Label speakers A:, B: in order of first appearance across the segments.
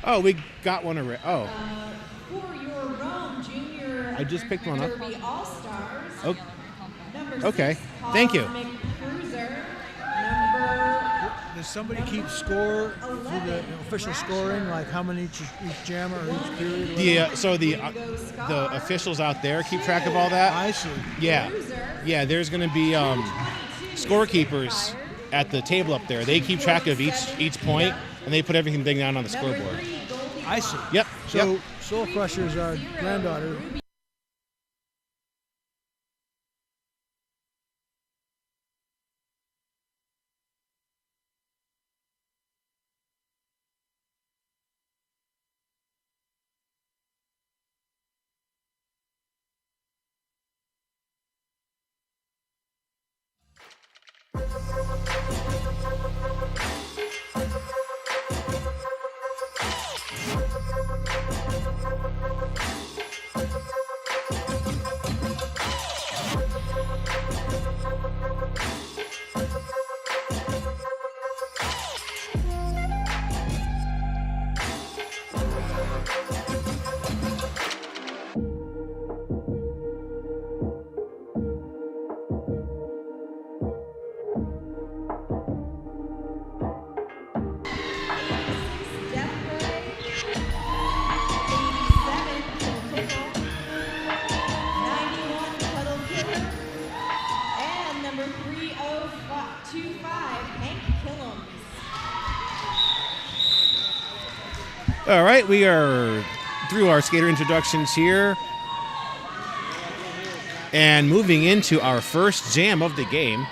A: Oh, we got one already. Oh.
B: For your Rome Junior
A: I just picked one up.
B: Derby All-Stars.
A: Oh,
B: Number
A: okay.
B: 6,
A: Thank you.
B: Cosmic Cruiser. Number
C: Does somebody keep score for the official scoring, like how many each jam or each period? Or
A: The officials out there keep track of all that.
C: I see.
A: Yeah, yeah. There's going to be scorekeepers at the table up there. They keep track of each point, and they put everything down on the scoreboard.
C: I see.
A: Yep.
C: So
A: yep.
C: Soul Crusher's our granddaughter.
A: All right, we are through our skater introductions here and moving into our first jam of the game.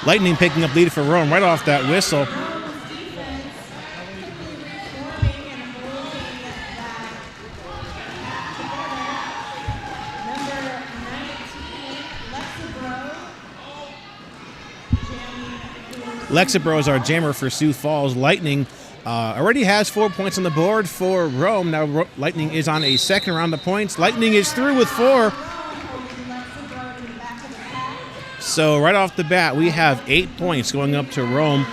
A: Lightning picking up lead for Rome right off that whistle. Lexibro is our jammer for Sioux Falls. Lightning already has 4 points on the board for Rome. Now Lightning is on a second round of points. Lightning is through with 4. So right off the bat, we have 8 points going up to Rome.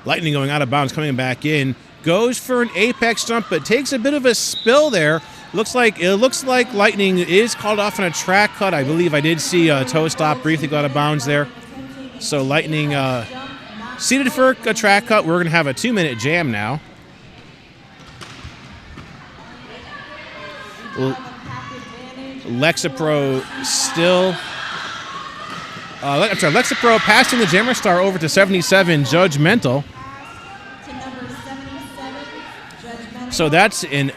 A: Lightning going out of bounds, coming back in. Goes for an apex jump, but takes a bit of a spill there. It looks like Lightning is called off on a track cut. I believe I did see a toe stop briefly go out of bounds there. So Lightning seated for a track cut. We're going to have a 2-minute jam now. Lexapro still... Lexapro passing the Jammer Star over to 77, Judgmental. So that's an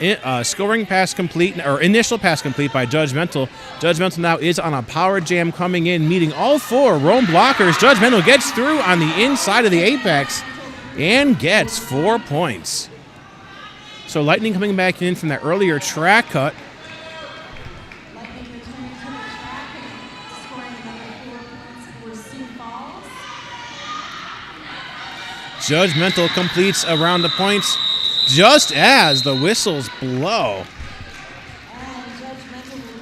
A: scoring pass complete, or initial pass complete by Judgmental. Judgmental now is on a power jam coming in, meeting all 4 Rome blockers. Judgmental gets through on the inside of the apex and gets 4 points. So Lightning coming back in from that earlier track cut. Judgmental completes a round of points just as the whistles blow.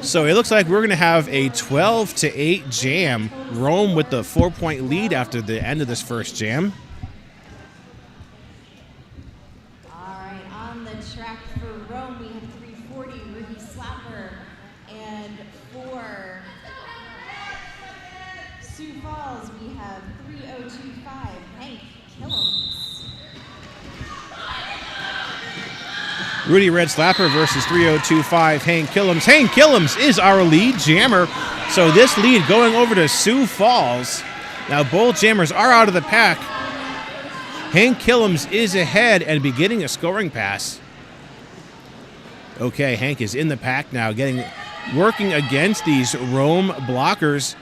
A: So it looks like we're going to have a 12-8 jam. Rome with the 4-point lead after the end of this first jam.
B: All right, on the track for Rome, we have 340, Ruby Slapper, and for Sioux Falls, we have 3025, Hank Killums.
A: Rudy Red Slapper versus 3025 Hank Killums. Hank Killums is our lead jammer. So this lead going over to Sioux Falls. Now both jammers are out of the pack. Hank Killums is ahead and beginning a scoring pass. Okay, Hank is in the pack now, working against these Rome blockers.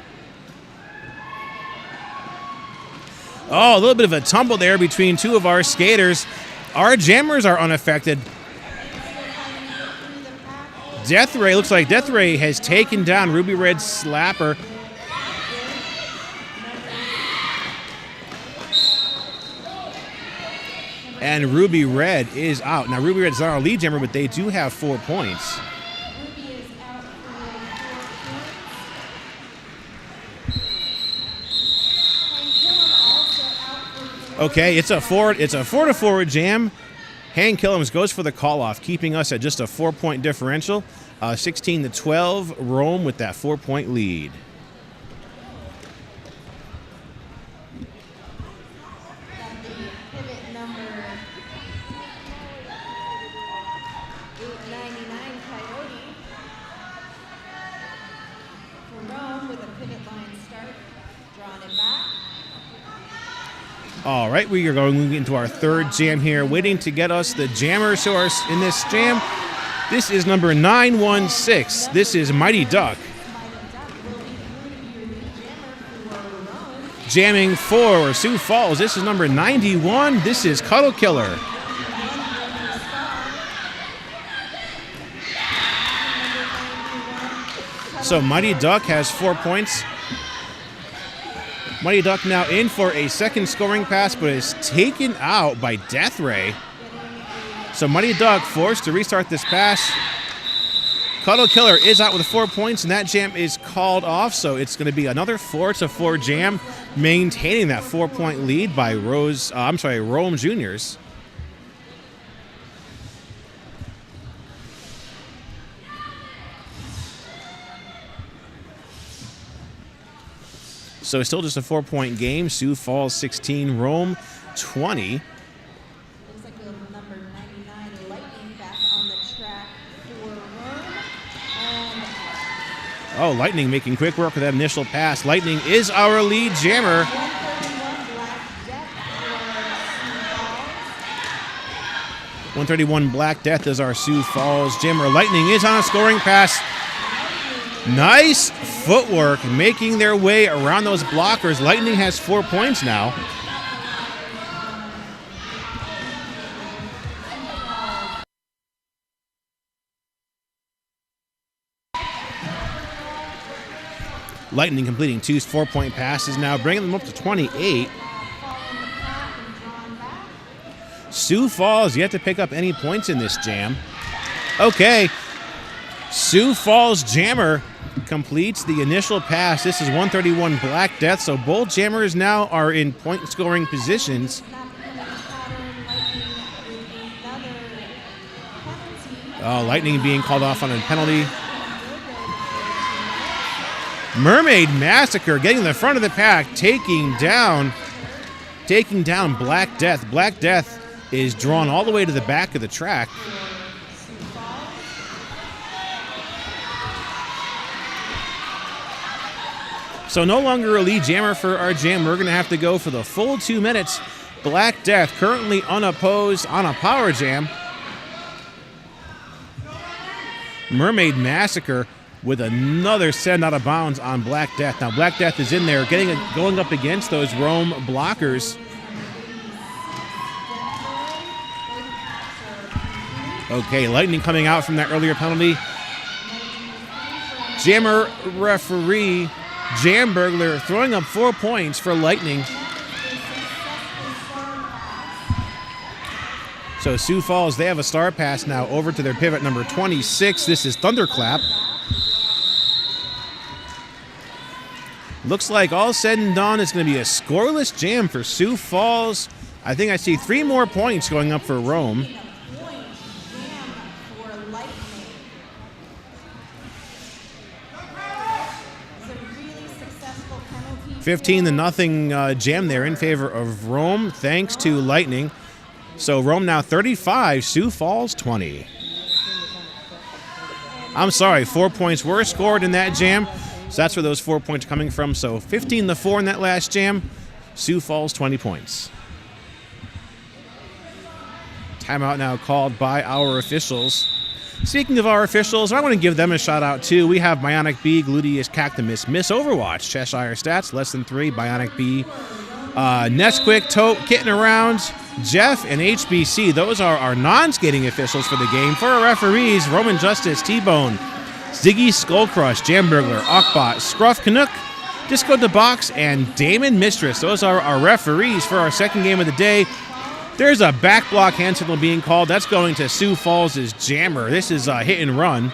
A: Oh, a little bit of a tumble there between two of our skaters. Our jammers are unaffected. Death Ray, looks like Death Ray has taken down Ruby Red's slapper. And Ruby Red is out. Now, Ruby Red is not our lead jammer, but they do have 4 points.
B: Ruby is out for 4 points.
A: Okay, it's a 4-to-4 jam. Hank Killums goes for the call-off, keeping us at just a 4-point differential. 16-12, Rome with that 4-point lead.
B: Got the pivot number 899 Coyote for Rome with a pivot line start. Drawing it back.
A: All right, we are going into our third jam here, waiting to get us the jammers who are in this jam. This is number 916. This is Mighty Duck. Jamming for Sioux Falls. This is number 91. This is Cuddle Killer. So Mighty Duck has 4 points. Mighty Duck now in for a second scoring pass, but is taken out by Death Ray. So Mighty Duck forced to restart this pass. Cuddle Killer is out with 4 points, and that jam is called off. So it's going to be another 4-to-4 jam, maintaining that 4-point lead by Rome Juniors. So still just a 4-point game. Sioux Falls 16, Rome 20.
B: Looks like we have number 99 Lightning back on the track for Rome. And
A: Oh, Lightning making quick work with that initial pass. Lightning is our lead jammer.
B: 131 Black Death for Sioux Falls.
A: 131 Black Death is our Sioux Falls jammer. Lightning is on a scoring pass. Nice footwork, making their way around those blockers. Lightning has 4 points now. Lightning completing 2 4-point passes now, bringing them up to 28. Sioux Falls yet to pick up any points in this jam. Okay, Sioux Falls jammer completes the initial pass. This is 131 Black Death, so both jammers now are in point scoring positions. Lightning being called off on a penalty. Mermaid Massacre getting in the front of the pack, taking down Black Death. Black Death is drawn all the way to the back of the track. So no longer a lead jammer for our jam. We're going to have to go for the full 2 minutes. Black Death currently unopposed on a power jam. Mermaid Massacre with another send out of bounds on Black Death. Now Black Death is in there going up against those Rome blockers. Okay, Lightning coming out from that earlier penalty. Jammer referee Jam Burglar throwing up 4 points for Lightning. So Sioux Falls, they have a star pass now over to their pivot number 26. This is Thunderclap. Looks like all said and done, it's going to be a scoreless jam for Sioux Falls. I think I see 3 more points going up for Rome. 15-0 jam there in favor of Rome, thanks to Lightning. So Rome now 35, Sioux Falls 20. I'm sorry, 4 points were scored in that jam. So that's where those 4 points are coming from. So 15-4 in that last jam, Sioux Falls 20 points. Timeout now called by our officials. Speaking of our officials, I want to give them a shout out too. We have Bionic Bee, Gluteus Cactus, Miss Overwatch, Cheshire Stats, less than 3, Bionic Bee, Nesquik, Tote, Kitten Around, Jeff and HBC, those are our non-skating officials for the game. For our referees, Roman Justice, T-Bone, Ziggy Skullcrush, Jamburglar, Ockbot, Scruff Canuck, Disco the Box, and Damon Mistress. Those are our referees for our second game of the day. There's a back block hand signal being called. That's going to Sioux Falls' Jammer. This is a hit and run.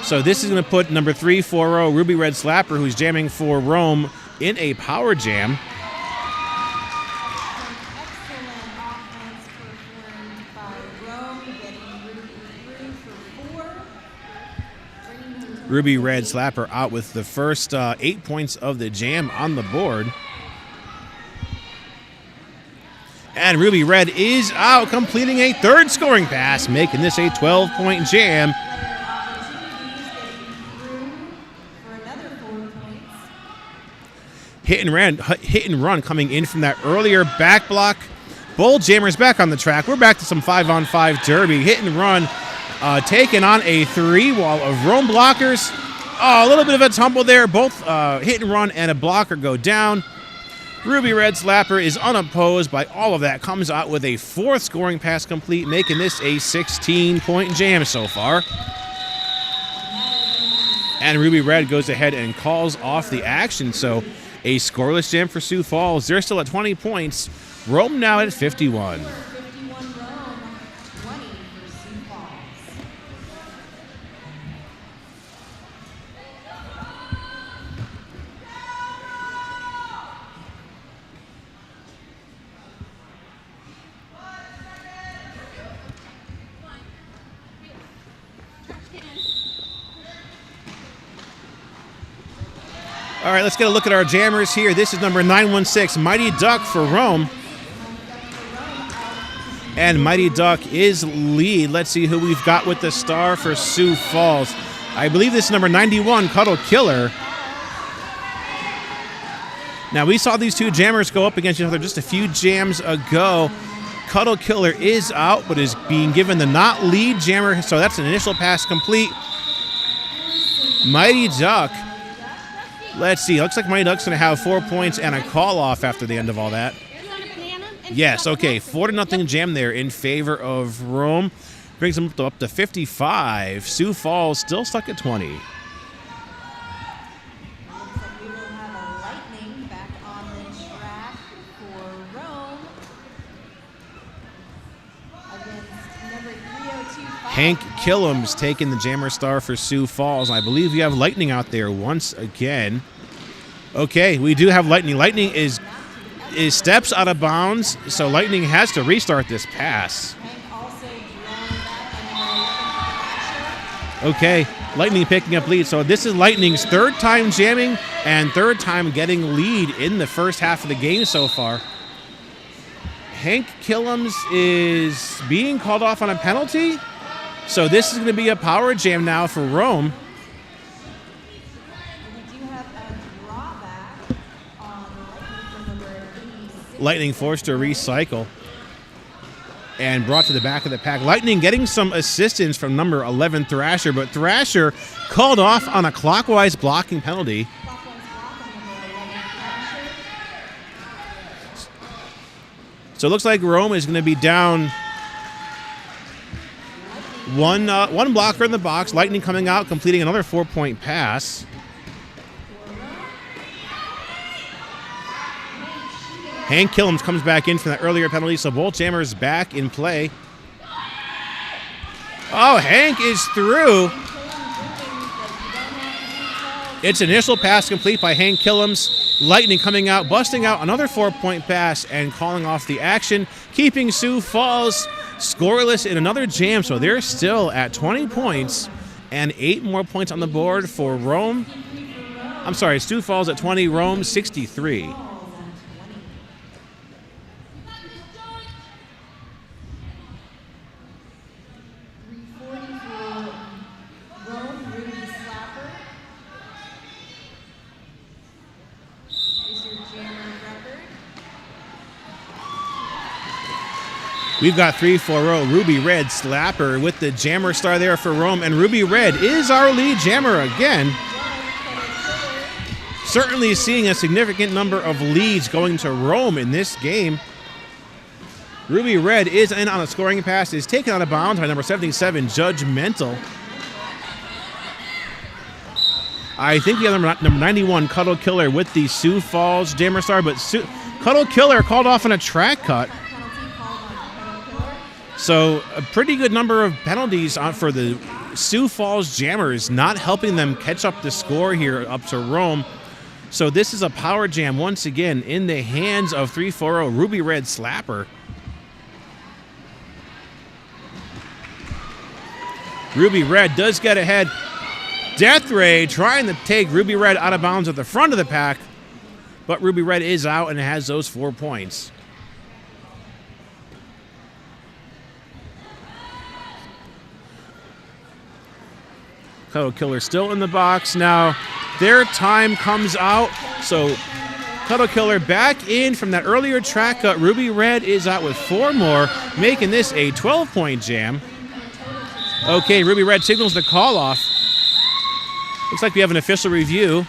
A: So this is going to put number 340 Ruby Red Slapper, who's jamming for Rome, in a power jam. Ruby Red Slapper out with the first 8 points of the jam on the board. And Ruby Red is out, completing a third scoring pass, making this a 12-point jam. Hit and run coming in from that earlier back block. Bull Jammers back on the track. We're back to some 5-on-5 derby. Hit and run, taking on a 3-wall of Rome blockers. Oh, a little bit of a tumble there. Both hit and run and a blocker go down. Ruby Red Slapper is unopposed by all of that. Comes out with a fourth scoring pass complete, making this a 16-point jam so far. And Ruby Red goes ahead and calls off the action. So a scoreless jam for Sioux Falls. They're still at 20 points. Rome now at 51. All right, let's get a look at our jammers here. This is number 916, Mighty Duck for Rome. And Mighty Duck is lead. Let's see who we've got with the star for Sioux Falls. I believe this is number 91, Cuddle Killer. Now, we saw these two jammers go up against each other just a few jams ago. Cuddle Killer is out, but is being given the not lead jammer, so that's an initial pass complete. Mighty Duck. Let's see. Looks like Mighty Duck's going to have 4 points and a call-off after the end of all that. Yes, okay. 4-0 jam there in favor of Rome. Brings them up to 55. Sioux Falls still stuck at 20.
B: Looks like we will have a Lightning back on the track for Rome against number 3025.
A: Hank Killam's taking the jammer star for Sioux Falls. I believe we have Lightning out there once again. Okay, we do have Lightning. Lightning is steps out of bounds, so Lightning has to restart this pass.
B: Hank also drawn back.
A: Okay, Lightning picking up lead. So this is Lightning's third time jamming and third time getting lead in the first half of the game so far. Hank Killams is being called off on a penalty. So this is going to be a power jam now for Rome.
B: We do have a drawback on Lightning from number 86.
A: Lightning forced to recycle and brought to the back of the pack. Lightning getting some assistance from number 11 Thrasher, but Thrasher called off on a clockwise blocking penalty.
B: Clockwise block on number 11 Thrasher.
A: So it looks like Rome is going to be down one blocker in the box. Lightning coming out, completing another 4-point pass. Hank Killams comes back in from that earlier penalty, so both jammers back in play. Oh, Hank is through. It's initial pass complete by Hank Killams. Lightning coming out, busting out another 4-point pass and calling off the action, keeping Sioux Falls scoreless in another jam. So they're still at 20 points and 8 more points on the board for Rome. I'm sorry, Sioux Falls at 20, Rome 63. We've got 340 Ruby Red Slapper with the jammer star there for Rome, and Ruby Red is our lead jammer again. certainly seeing a significant number of leads going to Rome in this game. Ruby Red is in on a scoring pass, is taken out of bounds by number 77, Judgmental. I think the other number 91, Cuddle Killer, with the Sioux Falls Jammer Star, but Cuddle Killer called off on a track cut. So a pretty good number of penalties for the Sioux Falls Jammers, not helping them catch up the score here up to Rome. So this is a power jam once again in the hands of 340 Ruby Red Slapper. Ruby Red does get ahead. Death Ray trying to take Ruby Red out of bounds at the front of the pack, but Ruby Red is out and has those 4 points. Cuddle Killer still in the box. Now their time comes out, so Cuddle Killer back in from that earlier track cut. Ruby Red is out with 4 more, making this a 12-point jam. Okay, Ruby Red signals the call-off. Looks like we have an official review.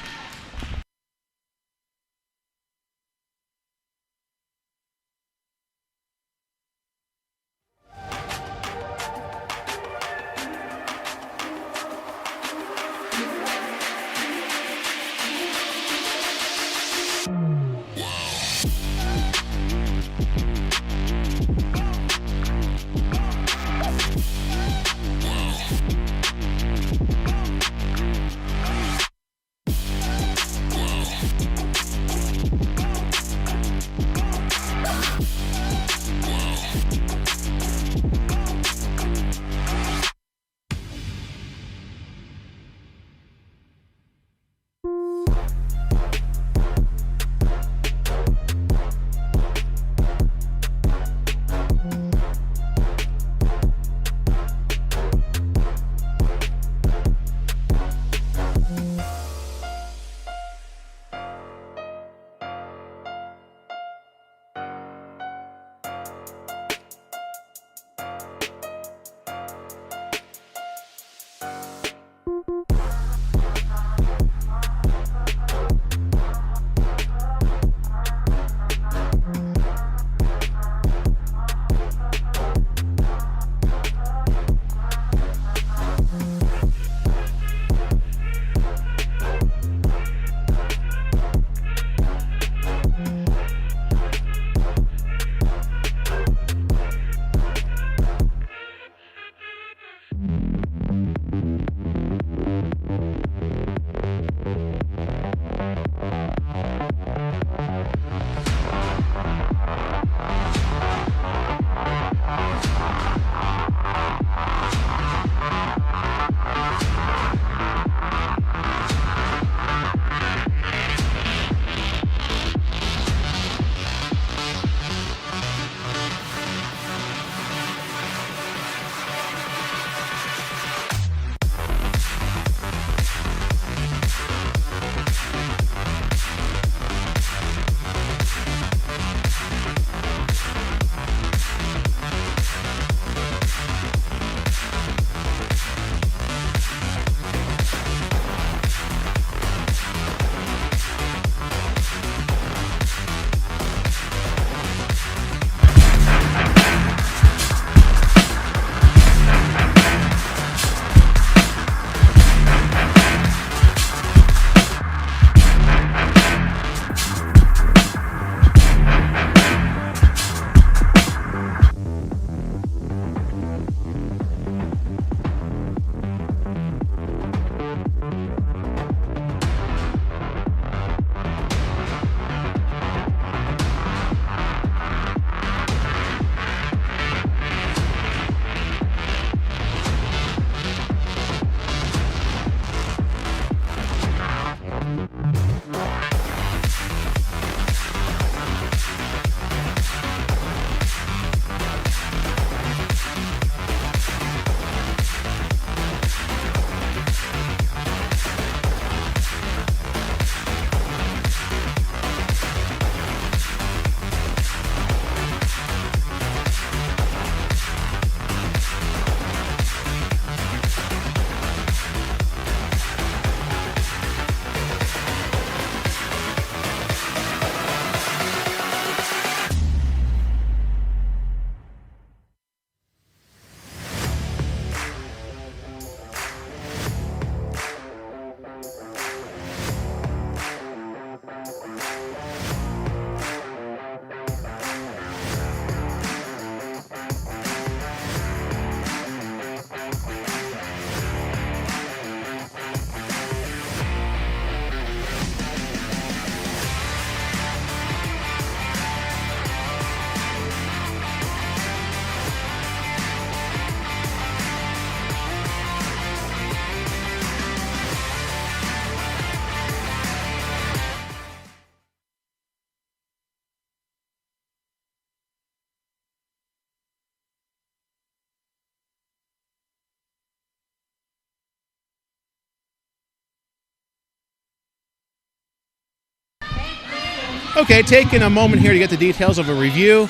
A: Okay, taking a moment here to get the details of a review.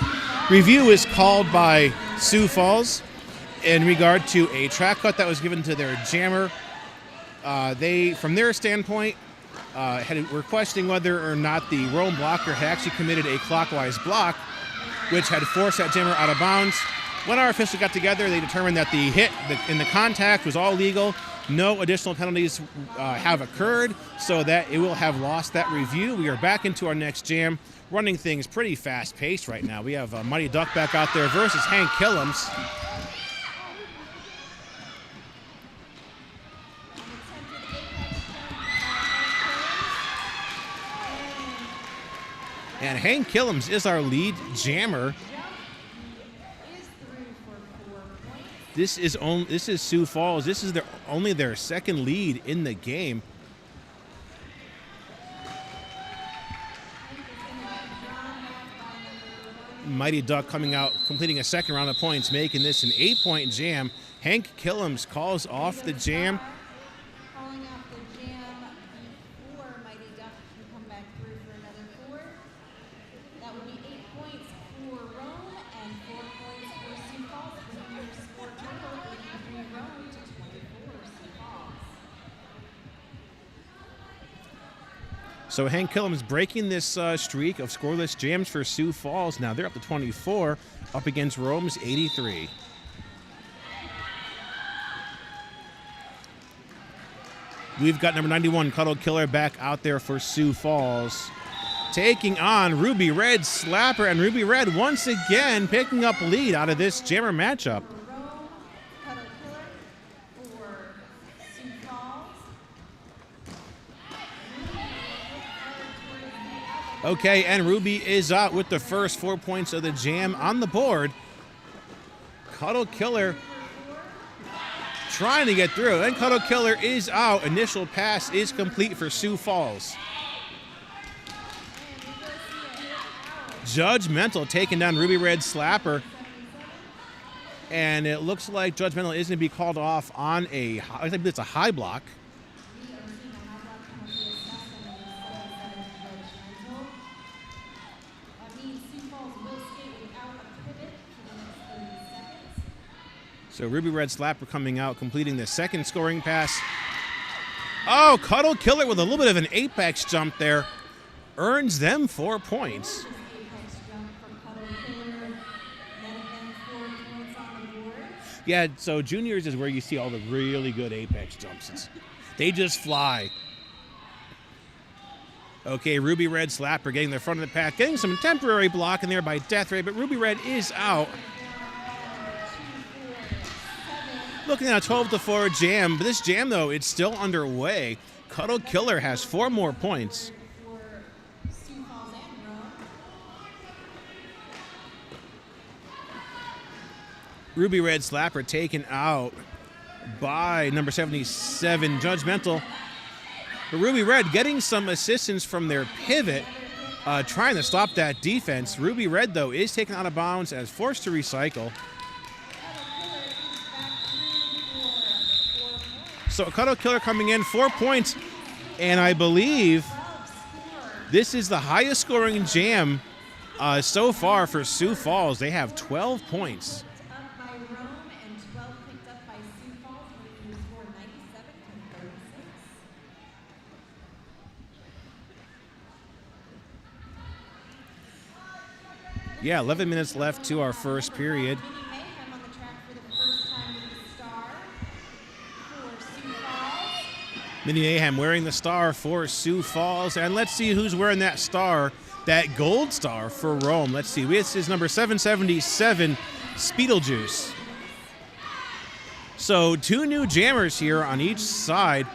A: Review is called by Sioux Falls in regard to a track cut that was given to their jammer. They, from their standpoint, were questioning whether or not the roam blocker had actually committed a clockwise block, which had forced that jammer out of bounds. When our officials got together, they determined that the hit in the contact was all legal. No additional penalties have occurred, so that it will have lost that review. We are back into our next jam, running things pretty fast-paced right now. We have Mighty Duck back out there versus Hank Killams. And Hank Killams is our lead jammer. This is Sioux Falls. This is only their second lead in the game. Mighty Duck coming out, completing a second round of points, making this an 8-point jam. Hank Killams calls off the jam.
B: Calling off the jam before Mighty Duck can come back through for another 4. That would be 8 points for Rome and 4 points for Sioux Falls, bringing your score total 83 Rome to 24 Sioux Falls.
A: So Hank Killams breaking this streak of scoreless jams for Sioux Falls. Now they're up to 24, up against Rome's 83. We've got number 91, Cuddle Killer, back out there for Sioux Falls, taking on Ruby Red Slapper, and Ruby Red once again picking up lead out of this jammer matchup.
B: Rome, Cuddle Killer for Sioux Falls.
A: Okay, and Ruby is out with the first 4 points of the jam on the board. Cuddle Killer trying to get through, and Cuddle Killer is out. Initial pass is complete for Sioux Falls. Judgmental taking down Ruby Red Slapper. And it looks like Judgmental is going to be called off on I think it's a high block. So Ruby Red Slapper coming out, completing the second scoring pass. Oh, Cuddle Killer with a little bit of an apex jump there. Earns them 4 points. Yeah, so juniors is where you see all the really good apex jumps. They just fly. Okay, Ruby Red Slapper getting the front of the pack, getting some temporary block in there by Death Ray, but Ruby Red is out. Looking at a 12-4 jam, but this jam, though, it's still underway. Cuddle Killer has 4 more points. Ruby Red Slapper taken out by number 77, Judgmental. But Ruby Red getting some assistance from their pivot, trying to stop that defense. Ruby Red, though, is taken out of bounds as forced to recycle. So Cuddle Killer coming in, 4 points, and I believe this is the highest scoring jam so far for Sioux Falls. They have 12 points.
B: Up by Rome and 12 picked up by Sioux Falls, making the score 97-36.
C: Yeah, 11 minutes left to our first period.
B: Mayhem on the track for the first time with the star for Sioux Falls.
A: Mini Mayhem wearing the star for Sioux Falls. And let's see who's wearing that star, that gold star for Rome. Let's see. This is number 777, Speedlejuice. So 2 new jammers here on each side.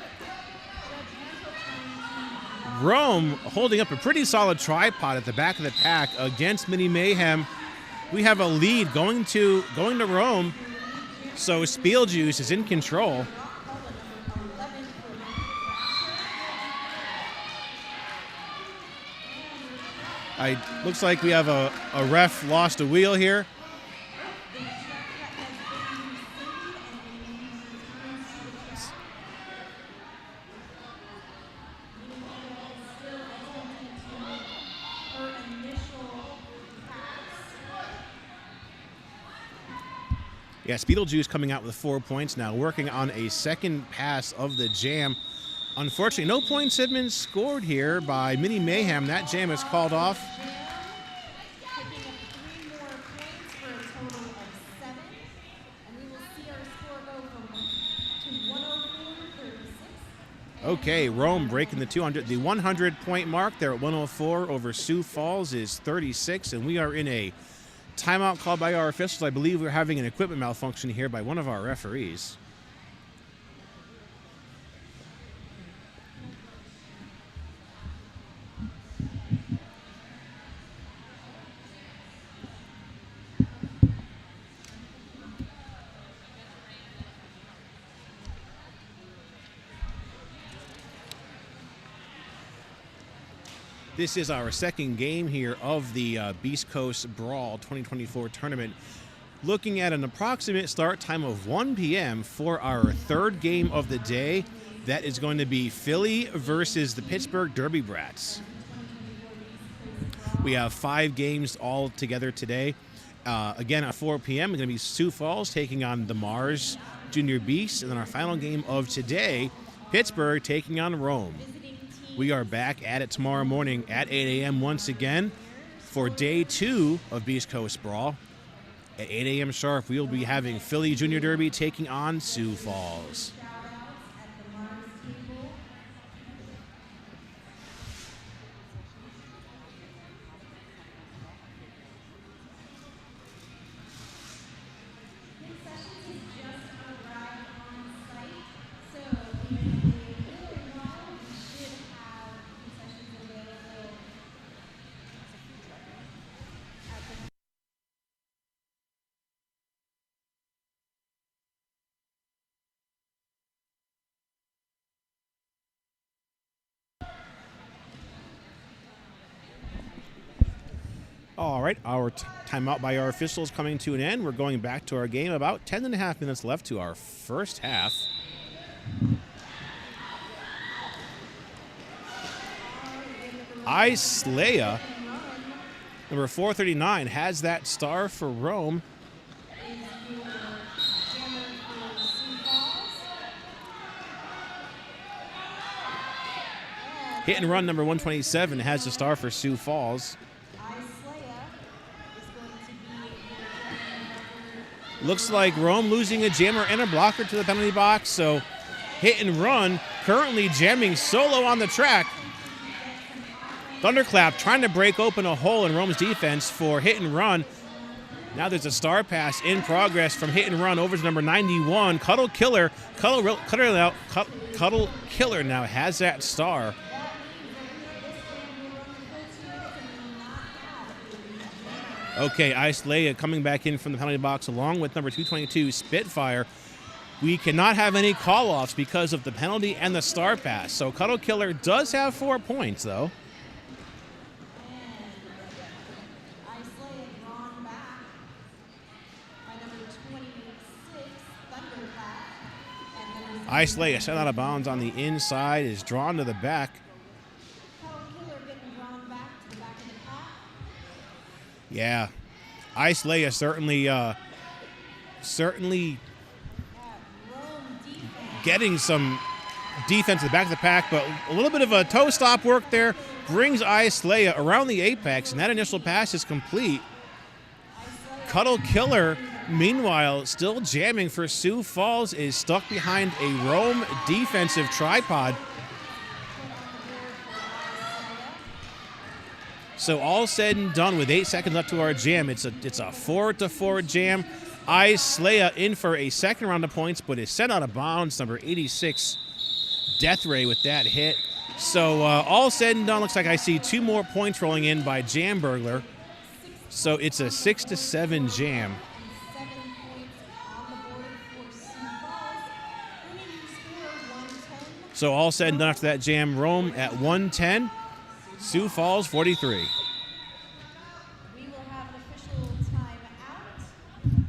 A: Rome holding up a pretty solid tripod at the back of the pack against Mini Mayhem. We have a lead going to Rome. So Speedlejuice is in control. Looks like we have a ref lost a wheel here. Yes, Beetlejuice coming out with 4 points now, working on a second pass of the jam. Unfortunately, no points have been scored here by Mini Mayhem. That jam is called off.
B: Picking up 3 more points for a total of 7. And we will see our score go to 104 to 36.
A: Okay, Rome breaking the 100-point mark. They're at 104 over Sioux Falls is 36, and we are in a timeout called by our officials. I believe we're having an equipment malfunction here by one of our referees. This is our second game here of the Beast Coast Brawl 2024 tournament. Looking at an approximate start time of 1 p.m. for our third game of the day. That is going to be Philly versus the Pittsburgh Derby Brats. We have 5 games all together today. Again, at 4 p.m., it's going to be Sioux Falls taking on the Mars Junior Beasts. And then our final game of today, Pittsburgh taking on Rome. We are back at it tomorrow morning at 8 a.m. once again for day 2 of Beast Coast Brawl. At 8 a.m. sharp, we will be having Philly Junior Derby taking on Sioux Falls. All right, our timeout by our officials coming to an end. We're going back to our game. About 10.5 minutes left to our first half. Islaya, number 439, has that star for Rome. Hit and Run, number 127, has the star for Sioux Falls. Looks like Rome losing a jammer and a blocker to the penalty box, so Hit and Run currently jamming solo on the track. Thunderclap trying to break open a hole in Rome's defense for Hit and Run. Now there's a star pass in progress from Hit and Run over to number 91, Cuddle Killer. Cuddle Killer now has that star. Okay, Islaya coming back in from the penalty box along with number 222, Spitfire. We cannot have any call-offs because of the penalty and the star pass. So Cuddle Killer does have 4 points, though. Islaya sent out of bounds on the inside, is drawn to the back. Yeah, Islaya certainly getting some defense at the back of the pack, but a little bit of a toe stop work there brings Islaya around the apex, and that initial pass is complete. Cuddle Killer, meanwhile, still jamming for Sioux Falls, is stuck behind a Rome defensive tripod. So all said and done, with 8 seconds left to our jam, it's a 4-4 jam. Islaya in for a second round of points, but is sent out of bounds. Number 86, Death Ray with that hit. So all said and done, looks like I see 2 more points rolling in by Jam Burglar. So it's a 6-7 jam. So all said and done after that jam, Rome at 110. Sioux Falls 43.
B: We will have an official timeout.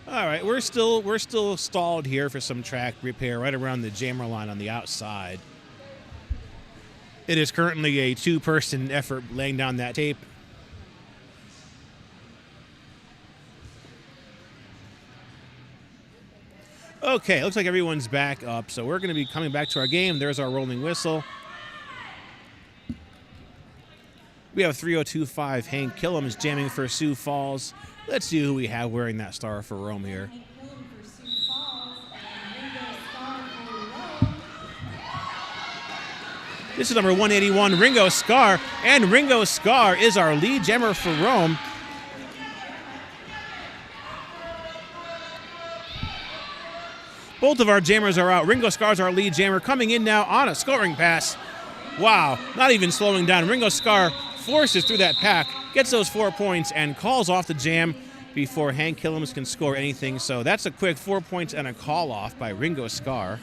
A: All right, we're still stalled here for some track repair right around the jammer line on the outside. It is currently a 2-person effort laying down that tape. Okay, looks like everyone's back up, so we're going to be coming back to our game. There's our rolling whistle. We have 3025 Hank Killam's jamming for Sioux Falls. Let's see who we have wearing that star for Rome here.
B: Hank Killam for Sioux Falls and Ringo Starr for Rome.
A: This is number 181, Ringo Starr, and Ringo Starr is our lead jammer for Rome. Both of our jammers are out. Ringo Starr's our lead jammer, coming in now on a scoring pass. Wow, not even slowing down. Ringo Starr forces through that pack, gets those 4 points, and calls off the jam before Hank Killam can score anything. So that's a quick 4 points and a call off by Ringo Starr.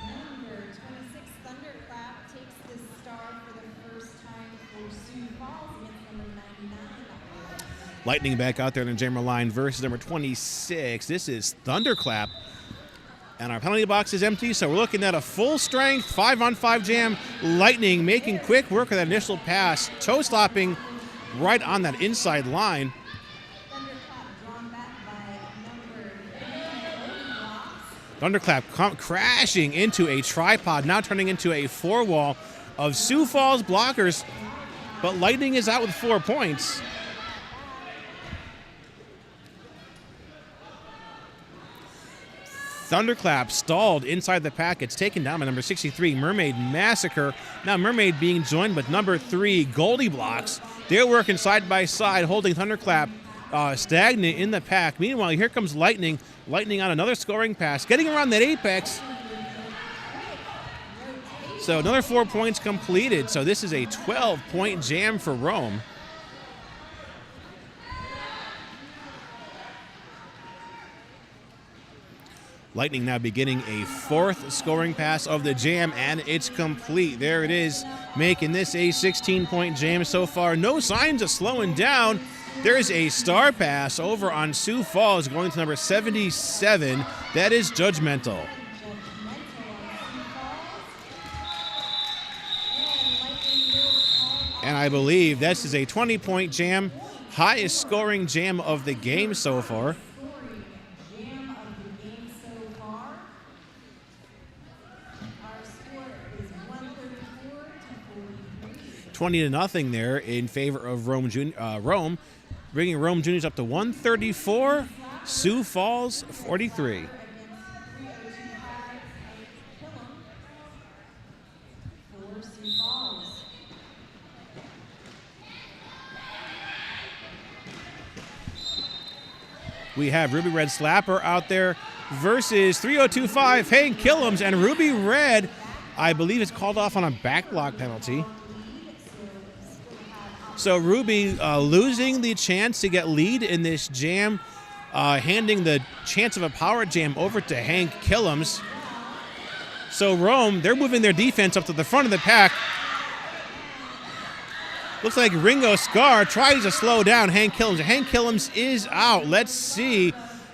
B: Number 26 Thunderclap takes the star for the first time for Sioux Falls against number 99.
A: Lightning back out there in the jammer line versus number 26. This is Thunderclap. And our penalty box is empty, so we're looking at a full strength 5-on-5 jam. Lightning making quick work of that initial pass, toe stopping right on that inside line.
B: Thunderclap drawn back by number 3,
A: Thunderclap crashing into a tripod, now turning into a 4-wall of Sioux Falls blockers. But Lightning is out with 4 points. Thunderclap stalled inside the pack. It's taken down by number 63, Mermaid Massacre. Now Mermaid being joined with number 3, Goldie Blocks. They're working side by side, holding Thunderclap stagnant in the pack. Meanwhile, here comes Lightning. Lightning on another scoring pass, getting around that apex. So another 4 points completed. So this is a 12-point jam for Rome. Lightning now beginning a 4th scoring pass of the jam, and it's complete. There it is, making this a 16-point jam so far. No signs of slowing down. There's a star pass over on Sioux Falls going to number 77. That is Judgmental. And I believe this is a 20-point jam, highest scoring jam of the game so far. 20-0 there in favor of Rome, Rome, bringing Rome Juniors up to 134, Sioux Falls 43. We have Ruby Red Slapper out there versus 3025 Hank Killam's, and Ruby Red, I believe, is called off on a back block penalty. So Ruby losing the chance to get lead in this jam, handing the chance of a power jam over to Hank Killam's. So Rome, they're moving their defense up to the front of the pack. Looks like Ringo Starr tries to slow down Hank Killam's. Hank Killam's is out. Let's see.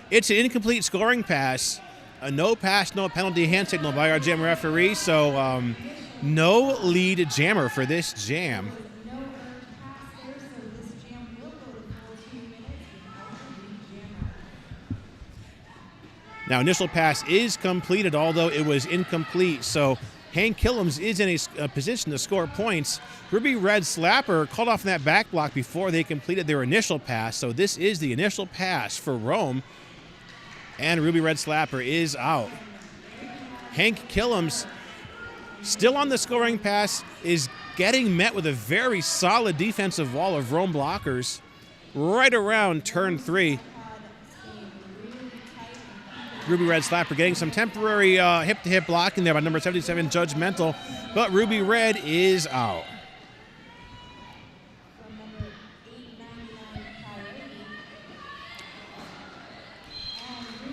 A: It's an incomplete scoring pass. A no pass, no penalty hand signal by our jam referee. So no lead jammer for this jam. Now, initial pass is completed, although it was incomplete. So Hank Killam's is in a position to score points. Ruby Red Slapper called off in that back block before they completed their initial pass. So this is the initial pass for Rome. And Ruby Red Slapper is out. Hank Killam's still on the scoring pass, is getting met with a very solid defensive wall of Rome blockers right around turn 3. Ruby Red Slapper getting some temporary hip-to-hip blocking there by number 77, Judgmental, but Ruby Red is out.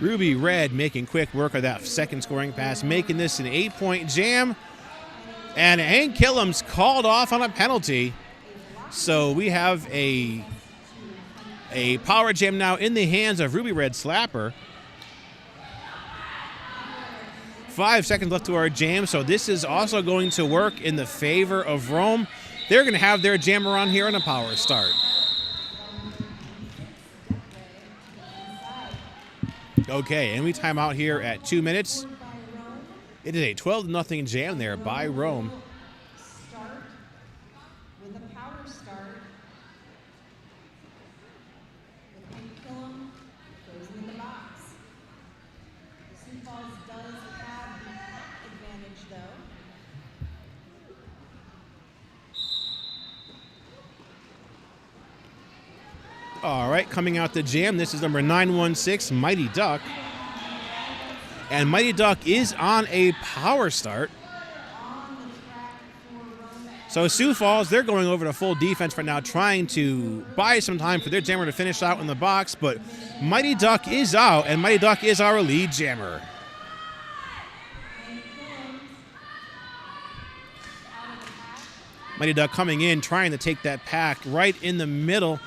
A: Ruby Red making quick work of that second scoring pass, making this an 8-point jam, and Hank Killam's called off on a penalty. So we have a power jam now in the hands of Ruby Red Slapper. 5 seconds left to our jam, so this is also going to work in the favor of Rome. they're going to have their jammer on here on a power start. Okay, and we time out here at 2 minutes. It is a 12-0 jam there by Rome.
B: Start with a power start. With Killam goes in the box. Sioux Falls does have the advantage though.
A: All right, coming out the jam, this is number 916, Mighty Duck. And Mighty Duck is on a power start. So Sioux Falls, they're going over to full defense right now, trying to buy some time for their jammer to finish out in the box. But Mighty Duck is out, and Mighty Duck is our lead jammer. Mighty Duck coming in, trying to take that pack right in the middle.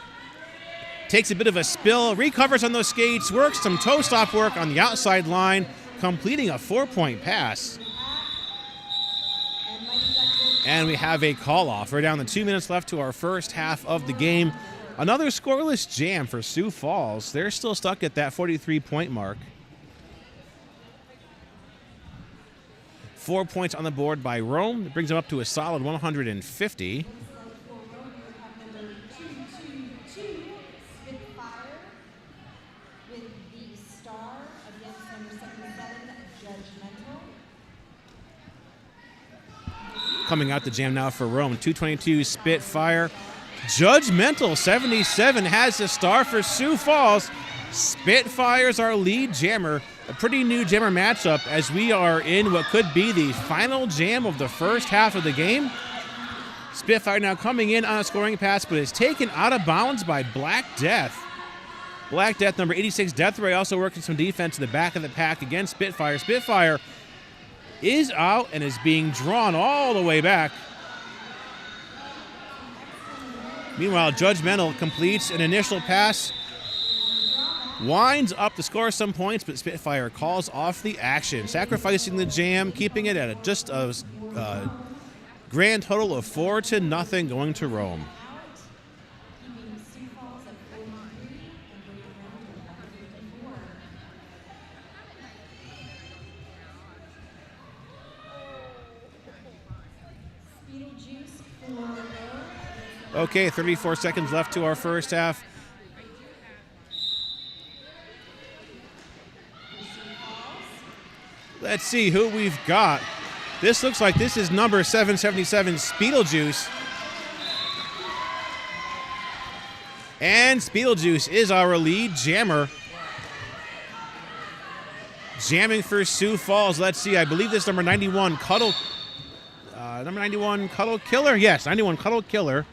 A: Takes a bit of a spill, recovers on those skates, works some toe stop work on the outside line, completing a 4-point pass. And we have a call-off. We're down to 2 minutes left to our first half of the game. Another scoreless jam for Sioux Falls. They're still stuck at that 43-point mark. 4 points on the board by Rome. It brings them up to a solid 150. Coming out the jam now for Rome, 222 Spitfire. Judgmental 77 has the star for Sioux Falls. Spitfire's our lead jammer. A pretty new jammer matchup as we are in what could be the final jam of the first half of the game. Spitfire now coming in on a scoring pass, but is taken out of bounds by Black Death. Black Death, number 86, Death Ray, also working some defense in the back of the pack against Spitfire. Spitfire is out and is being drawn all the way back. Meanwhile, Judgmental completes an initial pass, winds up to score some points, but Spitfire calls off the action, sacrificing the jam, keeping it at just a grand total of 4-0 going to Rome. Okay, 34 seconds left to our first half. Let's see who we've got. This looks like this is number 777, Speedlejuice. And Speedlejuice is our lead jammer. Jamming for Sioux Falls. Let's see, I believe this number 91, Cuddle Killer? Yes, 91 Cuddle Killer.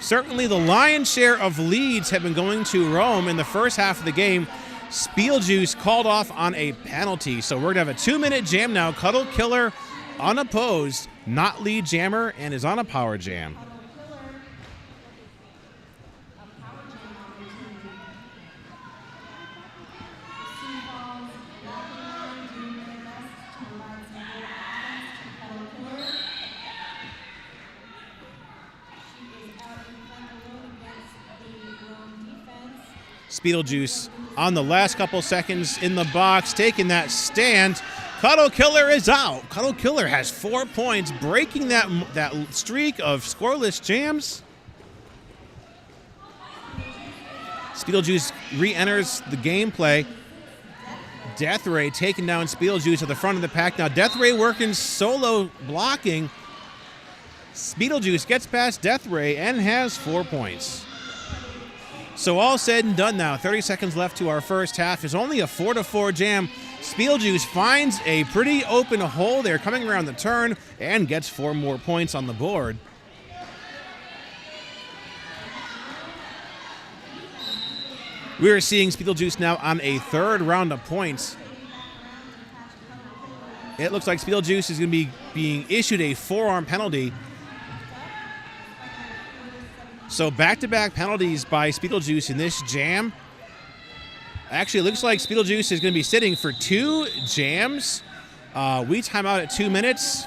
A: Certainly the lion's share of leads have been going to Rome in the first half of the game. Speedlejuice called off on a penalty. So we're going to have a 2-minute jam now. Cuddle Killer unopposed, not lead jammer, and is on a power jam. Speedlejuice on the last couple seconds in the box, taking that stand. Cuddle Killer is out. Cuddle Killer has 4 points, breaking that streak of scoreless jams. Speedlejuice re-enters the gameplay. Death Ray taking down Speedlejuice at the front of the pack. Now Death Ray working solo blocking. Speedlejuice gets past Death Ray and has 4 points. So all said and done now, 30 seconds left to our first half. Is only a 4-4 jam. Speedlejuice finds a pretty open hole there coming around the turn and gets 4 more points on the board. We are seeing Speedlejuice now on a 3rd round of points. It looks like Speedlejuice is going to be being issued a forearm penalty. So back-to-back penalties by Speedlejuice in this jam. Actually, it looks like Speedlejuice is going to be sitting for 2 jams. We time out at 2 minutes.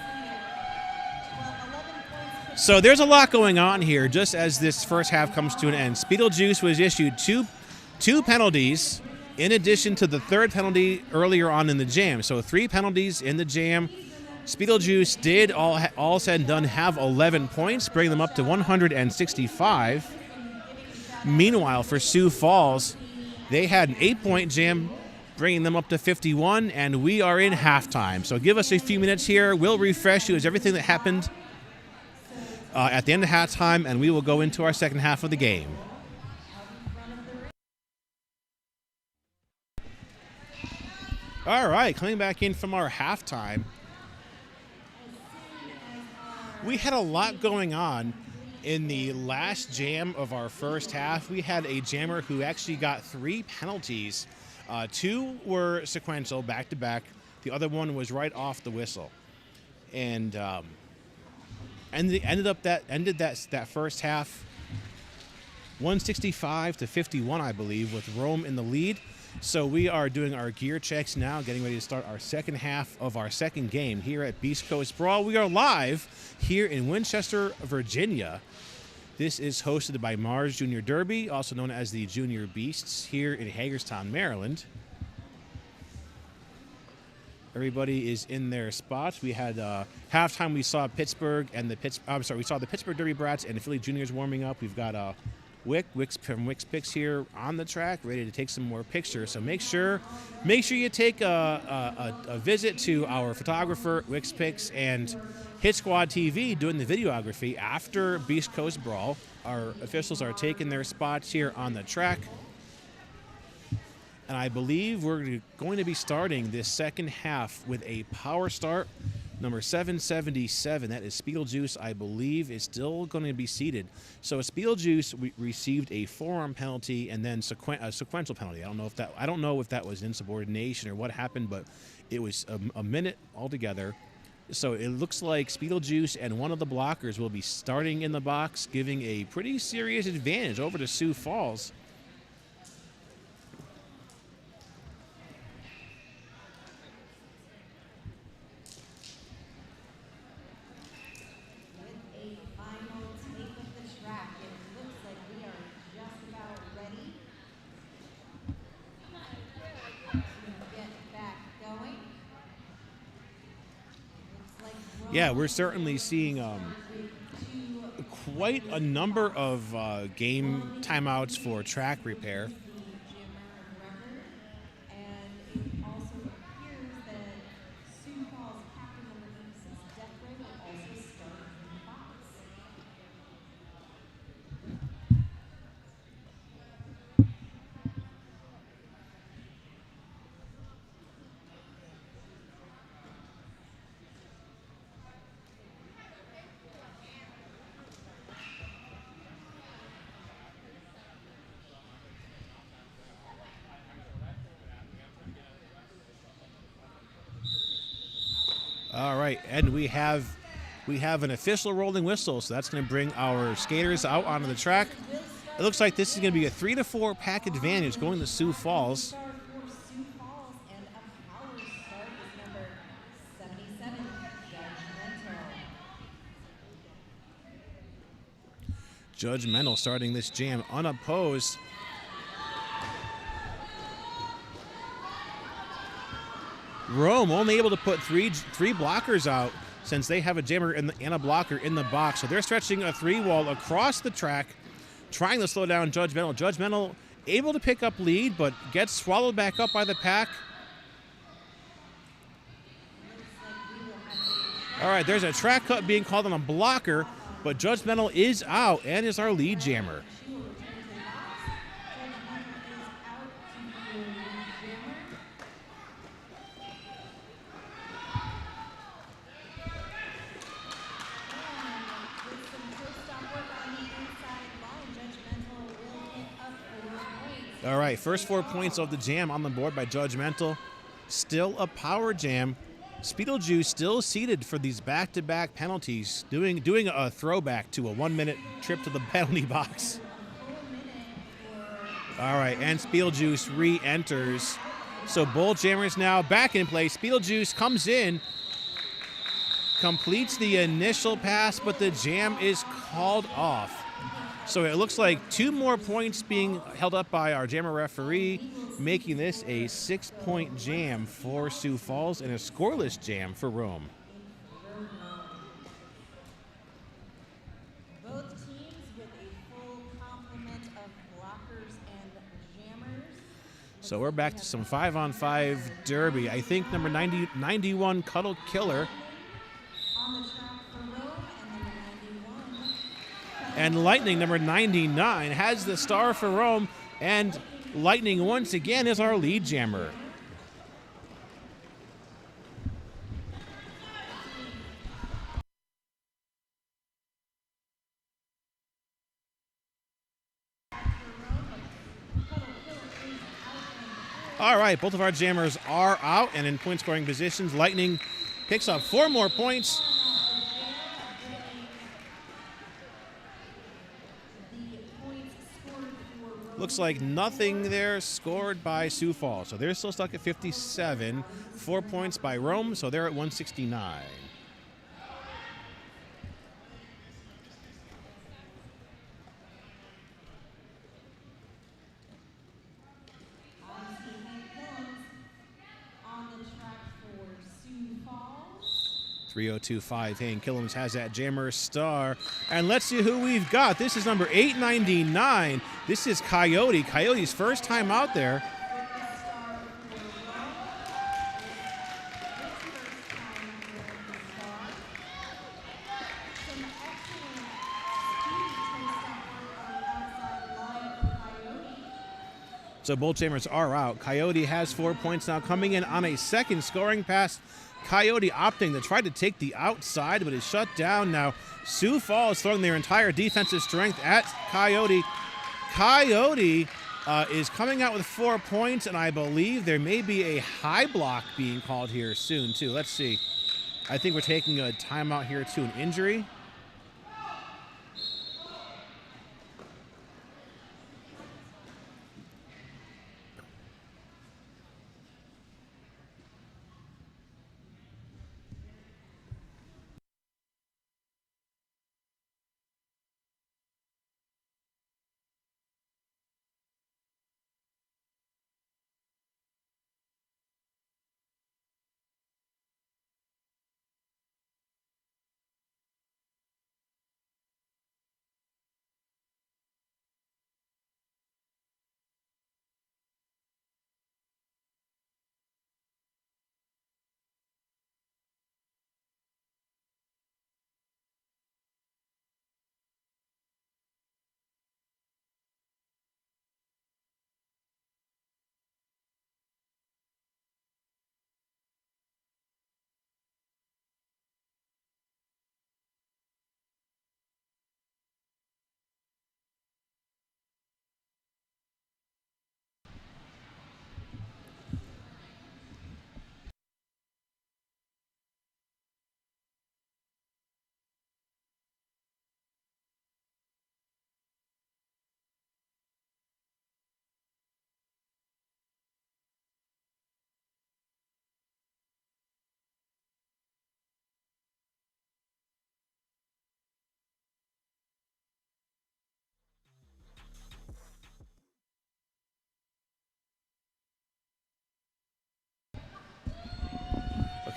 A: So there's a lot going on here just as this first half comes to an end. Beetlejuice was issued two penalties in addition to the third penalty earlier on in the jam. So 3 penalties in the jam. Beetlejuice did, all said and done, have 11 points, bringing them up to 165. Meanwhile, for Sioux Falls, they had an 8-point jam, bringing them up to 51, and we are in halftime. So give us a few minutes here. We'll refresh you as everything that happened at the end of halftime, and we will go into our second half of the game. All right, coming back in from our halftime, we had a lot going on in the last jam of our first half. We had a jammer who actually got 3 penalties. 2 were sequential, back-to-back. The other one was right off the whistle. And ended that first half 165 to 51, I believe, with Rome in the lead. So we are doing our gear checks now, getting ready to start our second half of our second game here at Beast Coast Brawl. We are live here in Winchester, Virginia. This is hosted by Mars Junior Derby, also known as the Junior Beasts, here in Hagerstown, Maryland. Everybody is in their spots. We had halftime. We saw Pittsburgh and we saw the Pittsburgh Derby Brats and the Philly Juniors warming up. We've got Wicks from Wicks Picks here on the track, ready to take some more pictures. So make sure you take a visit to our photographer Wicks Picks and Hit Squad TV doing the videography after Beast Coast Brawl. Our officials are taking their spots here on the track. And I believe we're going to be starting this second half with a power start. Number 777, that is Beetlejuice, I believe, is still going to be seated. So Beetlejuice received a forearm penalty and then a sequential penalty. I don't know if that was insubordination or what happened, but it was a minute altogether. So it looks like Beetlejuice and one of the blockers will be starting in the box, giving a pretty serious advantage over to Sioux Falls. Yeah, we're certainly seeing quite a number of game timeouts for track repair. All right, and we have an official rolling whistle, so that's going to bring our skaters out onto the track. It looks like this is going to be a 3-4 pack advantage going to Sioux Falls. Judgmental starting this jam unopposed. Rome only able to put three blockers out since they have a jammer and a blocker in the box. So they're stretching a 3-wall across the track, trying to slow down Judgmental. Judgmental able to pick up lead, but gets swallowed back up by the pack. All right, there's a track cut being called on a blocker, but Judgmental is out and is our lead jammer. All right, first 4 points of the jam on the board by Judgmental. Still a power jam. Beetlejuice still seated for these back-to-back penalties, doing a throwback to a 1-minute trip to the penalty box. All right, and Beetlejuice re-enters. So both jammers now back in place. Beetlejuice comes in completes the initial pass, but the jam is called off. So it looks like 2 more points being held up by our jammer referee, making this a 6-point jam for Sioux Falls and a scoreless jam for Rome.
B: Both teams with a full complement of blockers and jammers.
A: So we're back to some 5-on-5 derby. I think number 91, Cuddle Killer.
B: On the track for Rome and number 91.
A: And Lightning, number 99, has the star for Rome. And Lightning, once again, is our lead jammer. All right, both of our jammers are out and in point scoring positions. Lightning picks up 4 more points. Looks like nothing there scored by Sioux Falls. So they're still stuck at 57. 4 points by Rome, so they're at 169.
B: On the track for Sioux Falls.
A: 302.5. Hank Killams has that jammer star. And let's see who we've got. This is number 899. This is Coyote. Coyote's first time out there. So both jammers are out. Coyote has 4 points now, coming in on a second scoring pass. Coyote opting to try to take the outside, but is shut down now. Sioux Falls throwing their entire defensive strength at Coyote. Coyote is coming out with 4 points, and I believe there may be a high block being called here soon, too. Let's see. I think we're taking a timeout here, too, an injury.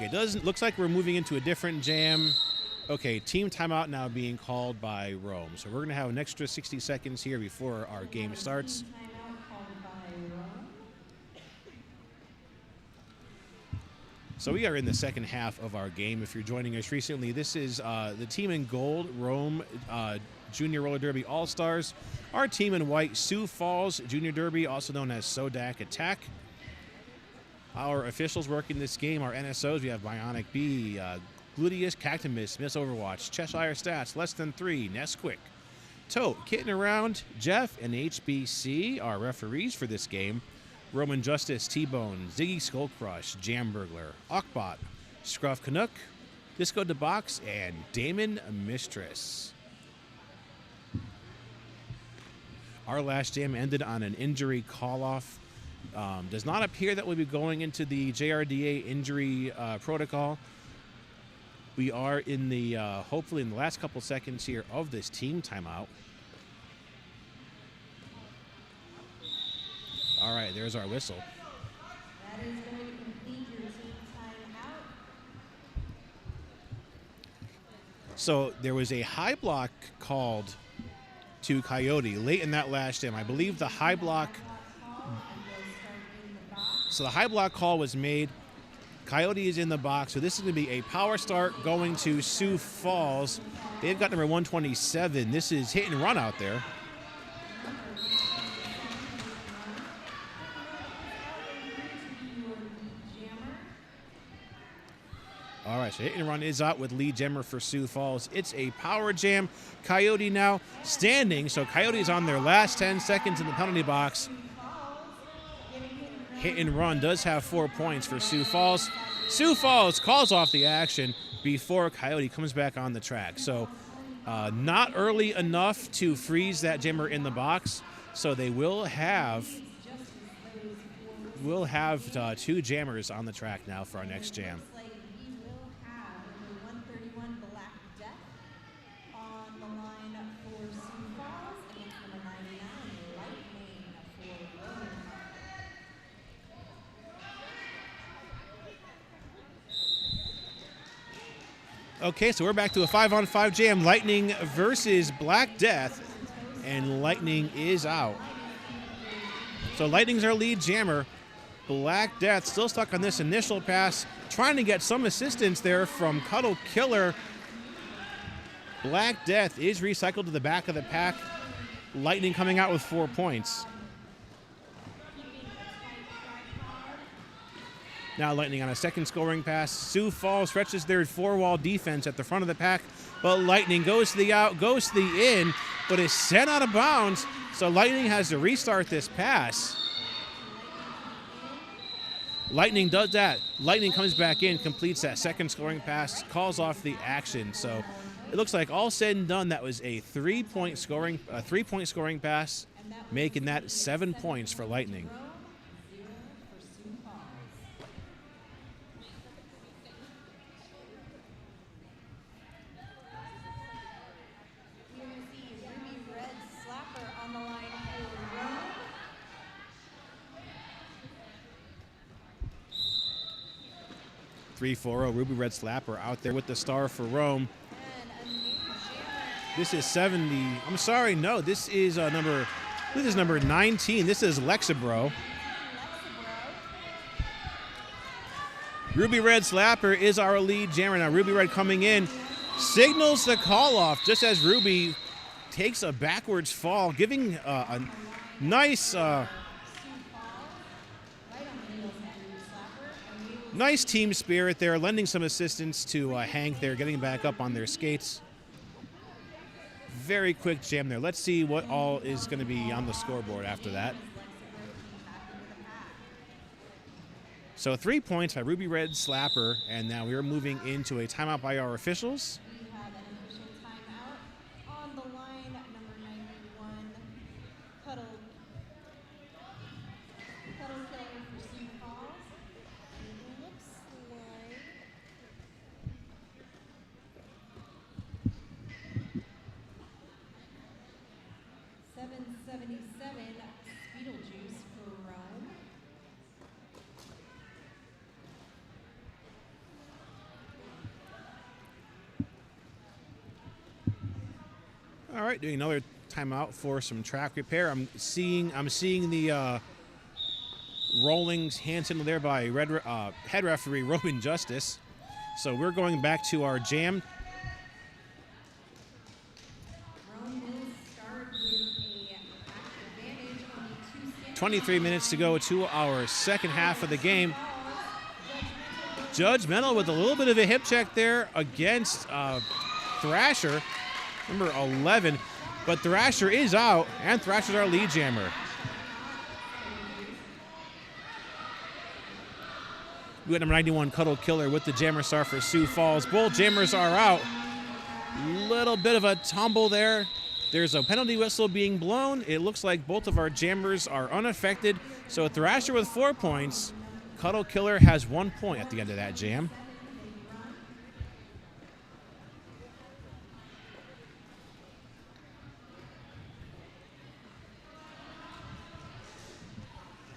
A: Okay, looks like we're moving into a different jam. Okay, team timeout now being called by Rome. So we're going to have an extra 60 seconds here before our game starts. So we are in the second half of our game. If you're joining us recently, this is the team in gold, Rome Junior Roller Derby All-Stars. Our team in white, Sioux Falls Junior Derby, also known as Sodak Attack. Our officials working this game are NSOs. We have Bionic Bee, Gluteus, Cactimus, Miss Overwatch, Cheshire Stats, Less Than 3, Nesquik, Tote, Kitten Around, Jeff, and HBC are referees for this game. Roman Justice, T-Bone, Ziggy Skull Crush, Jam Burglar, Ockbot, Scruff Canuck, Disco DeBox, and Damon Mistress. Our last jam ended on an injury call-off. Does not appear that we'll be going into the JRDA injury protocol. We are in the, hopefully in the last couple seconds here of this team timeout. All right, there's our whistle.
B: That is going to complete your team timeout.
A: So there was a high block called to Coyote late in that last jam. I believe the high block. So the high block call was made. Coyote is in the box, so this is going to be a power start going to Sioux Falls. They've got number 127. This is hit and run out there. All right, so hit and run is out with lead jammer for Sioux Falls. It's a power jam. Coyote now standing, so Coyote's on their last 10 seconds in the penalty box. Hit and run does have 4 points for Sioux Falls. Sioux Falls calls off the action before Coyote comes back on the track. So not early enough to freeze that jammer in the box. So they will have two jammers on the track now for our next jam. Okay, so we're back to a 5-on-5 jam. Lightning versus Black Death, and Lightning is out. So Lightning's our lead jammer. Black Death still stuck on this initial pass, trying to get some assistance there from Cuddle Killer. Black Death is recycled to the back of the pack. Lightning coming out with 4 points. Now Lightning on a second scoring pass. Sioux Falls stretches their four-wall defense at the front of the pack, but Lightning goes to the out, goes to the in, but is sent out of bounds, so Lightning has to restart this pass. Lightning does that. Lightning comes back in, completes that second scoring pass, calls off the action. So it looks like all said and done, that was a three-point scoring pass, making that 7 points for Lightning. .340 Ruby Red Slapper out there with the star for Rome. This is 70. I'm sorry, no. This is number 19. This is Lexabro. Ruby Red Slapper is our lead jammer now. Ruby Red coming in, signals the call off just as Ruby takes a backwards fall, giving a nice. Nice team spirit there, lending some assistance to Hank there, getting back up on their skates. Very quick jam there. Let's see what all is going to be on the scoreboard after that. So 3 points by Ruby Red Slapper, and now we're moving into a timeout by our officials.
B: We have an official timeout on the line, number 91, Cuddle Killer for Sioux Falls. It looks like 777 Beetlejuice for Rome.
A: All right, doing another timeout for some track repair. I'm seeing the rolling hand signal there by head referee Roman Justice. So we're going back to our jam.
B: Rome will start with a advantage, only 2 seconds.
A: 23 minutes to go to our second half of the game. Judgmental with a little bit of a hip check there against Thrasher, number 11. But Thrasher is out, and Thrasher's our lead jammer. We got number 91, Cuddle Killer, with the jammer star for Sioux Falls. Both jammers are out. Little bit of a tumble there. There's a penalty whistle being blown. It looks like both of our jammers are unaffected. So Thrasher with 4 points. Cuddle Killer has 1 point at the end of that jam.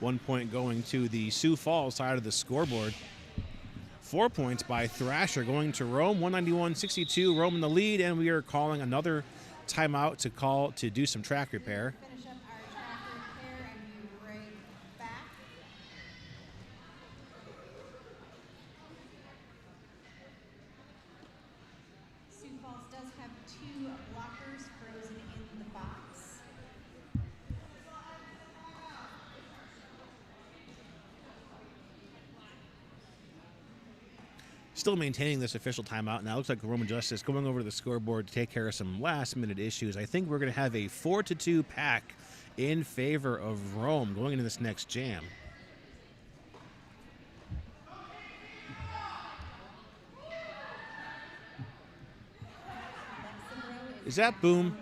A: 1 point going to the Sioux Falls side of the scoreboard. 4 points by Thrasher going to Rome, 191-62. Rome in the lead, and we are calling another timeout to do some track repair.
B: Finish up our track repair and be right back. Sioux Falls does have 2 blockers frozen in the box.
A: Still maintaining this official timeout. Now it looks like Roman Justice going over to the scoreboard to take care of some last-minute issues. I think we're going to have a 4-2 pack in favor of Rome going into this next jam. Is that Boom?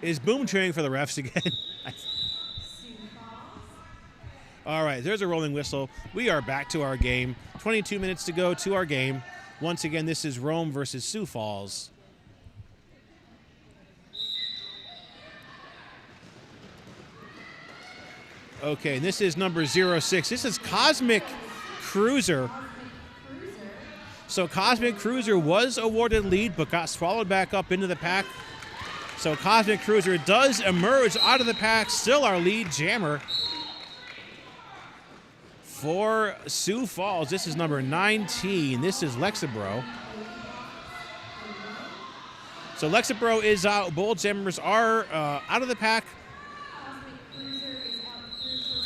A: Is Boom cheering for the refs again? All right, there's a rolling whistle. We are back to our game. 22 minutes to go to our game. Once again, this is Rome versus Sioux Falls. Okay, and this is number 06. This is Cosmic Cruiser. So Cosmic Cruiser was awarded lead, but got swallowed back up into the pack. So Cosmic Cruiser does emerge out of the pack, still our lead jammer. For Sioux Falls, this is number 19. This is Lexibro. So Lexibro is out. Bull Jammers are out of the pack.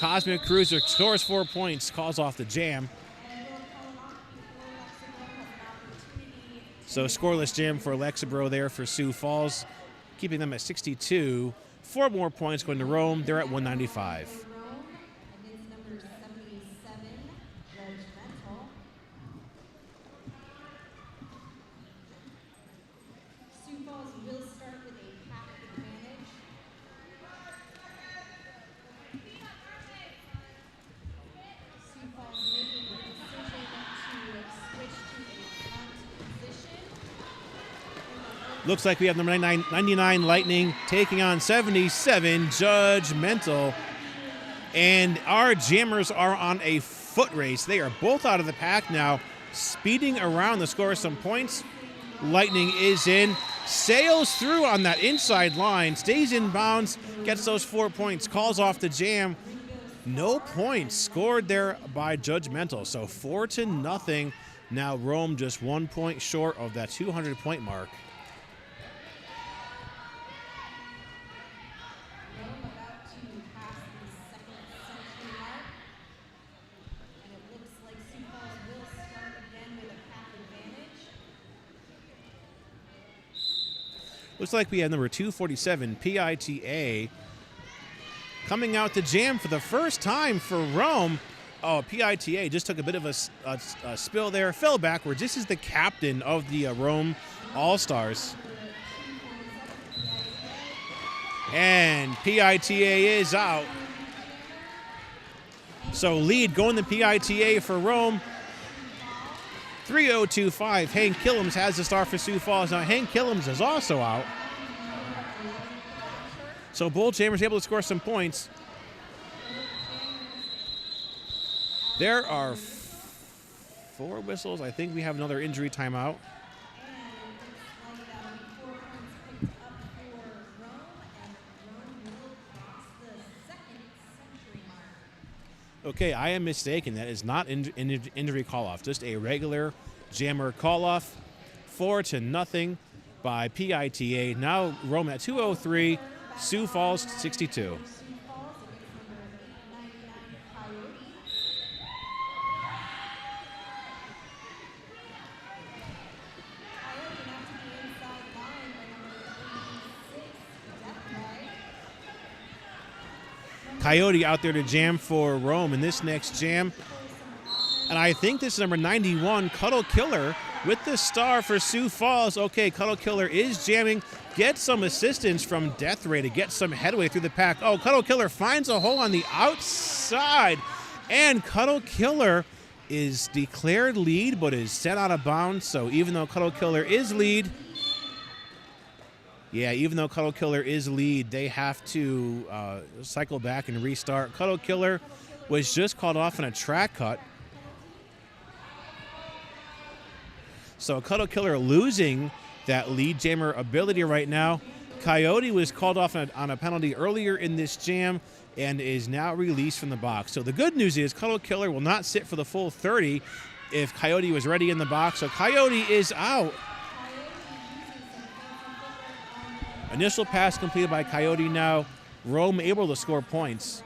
A: Cosmic Cruiser scores 4 points, calls off the jam. So scoreless jam for Lexibro there for Sioux Falls, keeping them at 62. 4 more points going to Rome. They're at 195. Looks like we have number 99 Lightning taking on 77 Judgmental. And our jammers are on a foot race. They are both out of the pack now, speeding around to score some points. Lightning is in, sails through on that inside line, stays in bounds, gets those 4 points, calls off the jam. No points scored there by Judgmental. So 4-0. Now Rome just 1 point short of that 200-point mark. Looks like we have number 247, PITA, coming out to jam for the first time for Rome. Oh, PITA just took a bit of a spill there, fell backwards. This is the captain of the Rome All-Stars. And PITA is out. So lead going to PITA for Rome. 3:025. Hank Killams has the star for Sioux Falls. Now Hank Killams is also out. So Bull Chambers able to score some points. There are 4 whistles. I think we have another injury timeout. Okay, I am mistaken. That is not injury call-off, just a regular jammer call-off. 4-0 by PITA. Now Rome at 2:03, Sioux Falls 62. Coyote out there to jam for Rome in this next jam. And I think this is number 91, Cuddle Killer, with the star for Sioux Falls. Okay, Cuddle Killer is jamming. Gets some assistance from Death Ray to get some headway through the pack. Oh, Cuddle Killer finds a hole on the outside. And Cuddle Killer is declared lead, but is set out of bounds. So even though Cuddle Killer is lead, they have to cycle back and restart. Cuddle Killer was just called off on a track cut. So Cuddle Killer losing that lead jammer ability right now. Coyote was called off on a penalty earlier in this jam and is now released from the box. So the good news is Cuddle Killer will not sit for the full 30 if Coyote was ready in the box. So Coyote is out. Initial pass completed by Coyote now. Rome able to score points.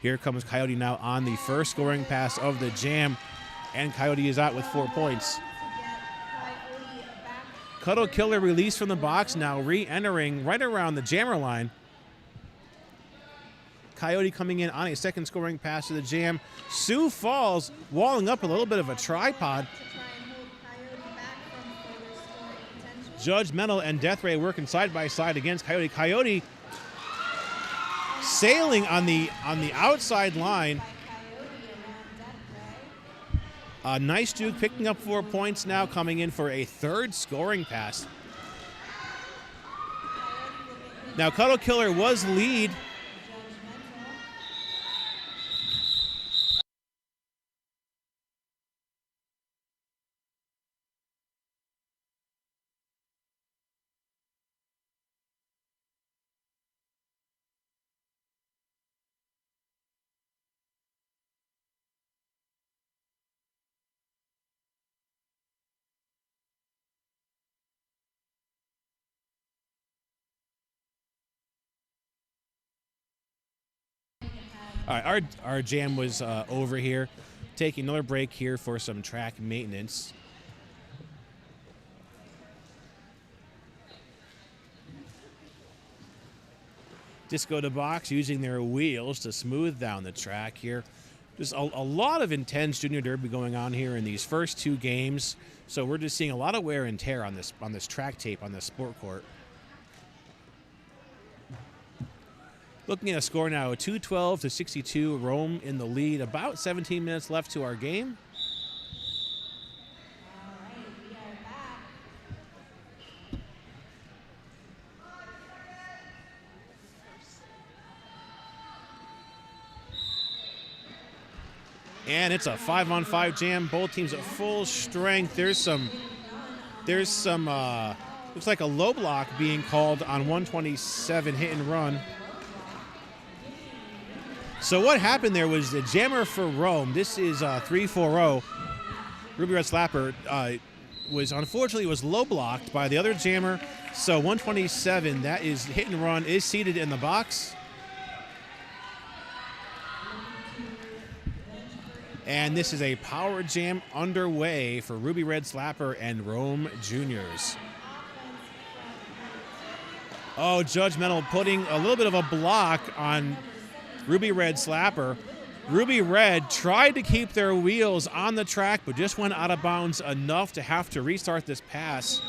A: Here comes Coyote now on the first scoring pass of the jam, and Coyote is out with 4 points. Cuddle Killer released from the box now, re-entering right around the jammer line. Coyote coming in on a second scoring pass to the jam. Sioux falls, walling up a little bit of a tripod. Judgmental and Death Ray working side by side against Coyote. Coyote sailing on the outside line. Nice Duke picking up 4 points now, coming in for a third scoring pass. Now Cuddle Killer was lead. All right, our jam was over here. Taking another break here for some track maintenance. Disco to box using their wheels to smooth down the track here. Just a lot of intense junior derby going on here in these first two games. So we're just seeing a lot of wear and tear on this track tape on this sport court. Looking at a score now, 212-62, Rome in the lead. About 17 minutes left to our game.
B: All right, we are back.
A: And it's a 5-on-5 jam. Both teams at full strength. There's some looks like a low block being called on 127 hit and run. So what happened there was the jammer for Rome. This is 3-4-0. Ruby Red Slapper was low blocked by the other jammer. So 127, that is hit and run, is seated in the box. And this is a power jam underway for Ruby Red Slapper and Rome Juniors. Oh, Judgmental putting a little bit of a block on Ruby Red Slapper. Ruby Red tried to keep their wheels on the track, but just went out of bounds enough to have to restart this pass.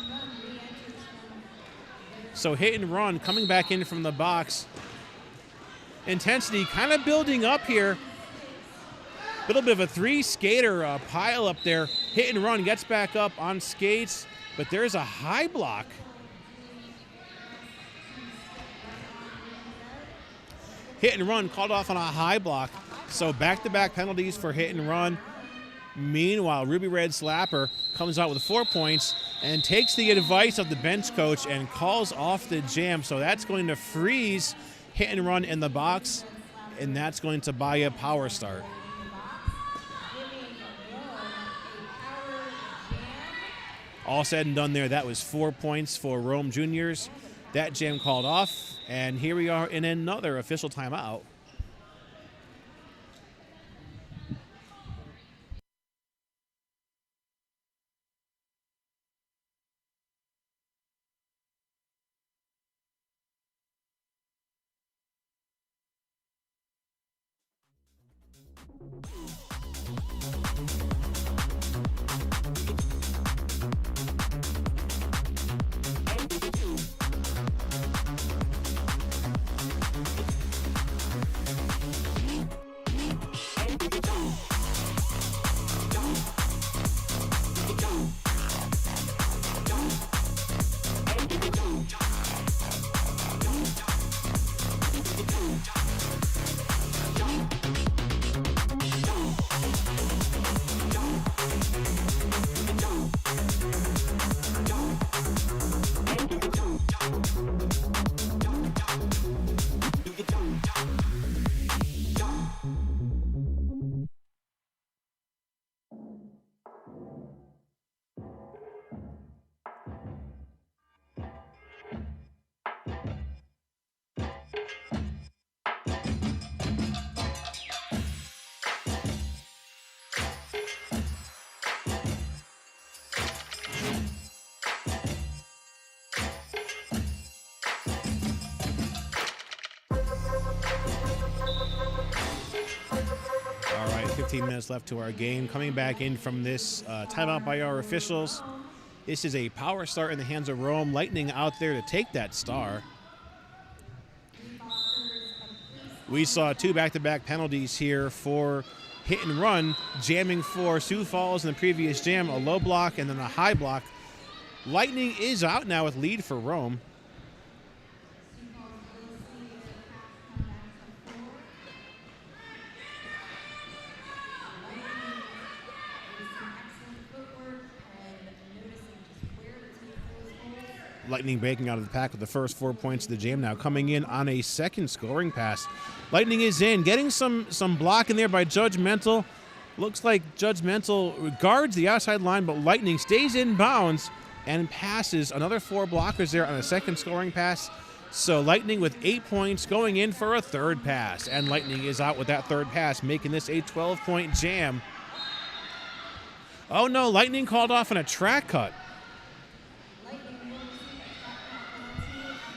A: So hit and run coming back in from the box. Intensity kind of building up here. A little bit of a three-skater pile up there. Hit and run gets back up on skates, but there's a high block. Hit and run called off on a high block. So back-to-back penalties for hit and run. Meanwhile, Ruby Red Slapper comes out with 4 points and takes the advice of the bench coach and calls off the jam. So that's going to freeze hit and run in the box, and that's going to buy a power start. All said and done there, that was 4 points for Rome Juniors. That jam called off, and here we are in another official timeout. 15 minutes left to our game. Coming back in from this timeout by our officials. This is a power start in the hands of Rome. Lightning out there to take that star. We saw 2 back-to-back penalties here for hit and run, jamming for Sioux Falls in the previous jam, a low block and then a high block. Lightning is out now with lead for Rome. Lightning breaking out of the pack with the first 4 points of the jam now, coming in on a second scoring pass. Lightning is in, getting some block in there by Judgmental. Looks like Judgmental guards the outside line, but Lightning stays in bounds and passes another 4 blockers there on a second scoring pass. So Lightning with 8 points going in for a third pass. And Lightning is out with that third pass, making this a 12-point jam. Oh no, Lightning called off on a track cut.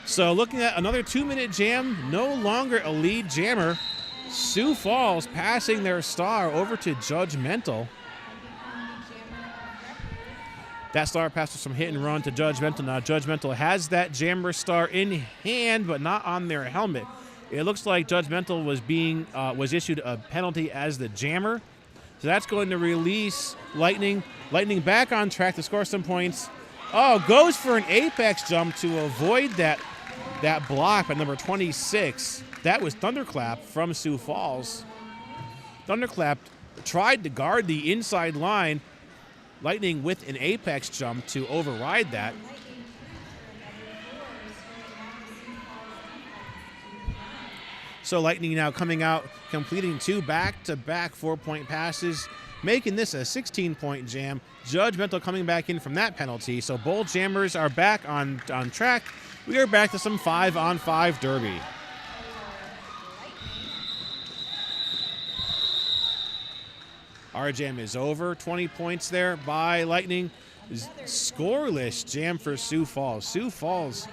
A: So looking at another 2-minute jam, no longer a lead jammer. Sioux Falls passing their star over to Judgmental. That star pass was from hit and run to Judgmental. Now Judgmental has that jammer star in hand, but not on their helmet. It looks like Judgmental was issued a penalty as the jammer. So that's going to release Lightning. Lightning back on track to score some points. Oh, goes for an apex jump to avoid that block by number 26. That was Thunderclap from Sioux Falls. Thunderclap tried to guard the inside line. Lightning with an apex jump to override that. So Lightning now coming out, completing 2 back-to-back 4-point passes, making this a 16-point jam. Judgmental coming back in from that penalty. So both jammers are back on track. We are back to some 5-on-5 derby. Our jam is over. 20 points there by Lightning. Scoreless jam for Sioux Falls. Sioux Falls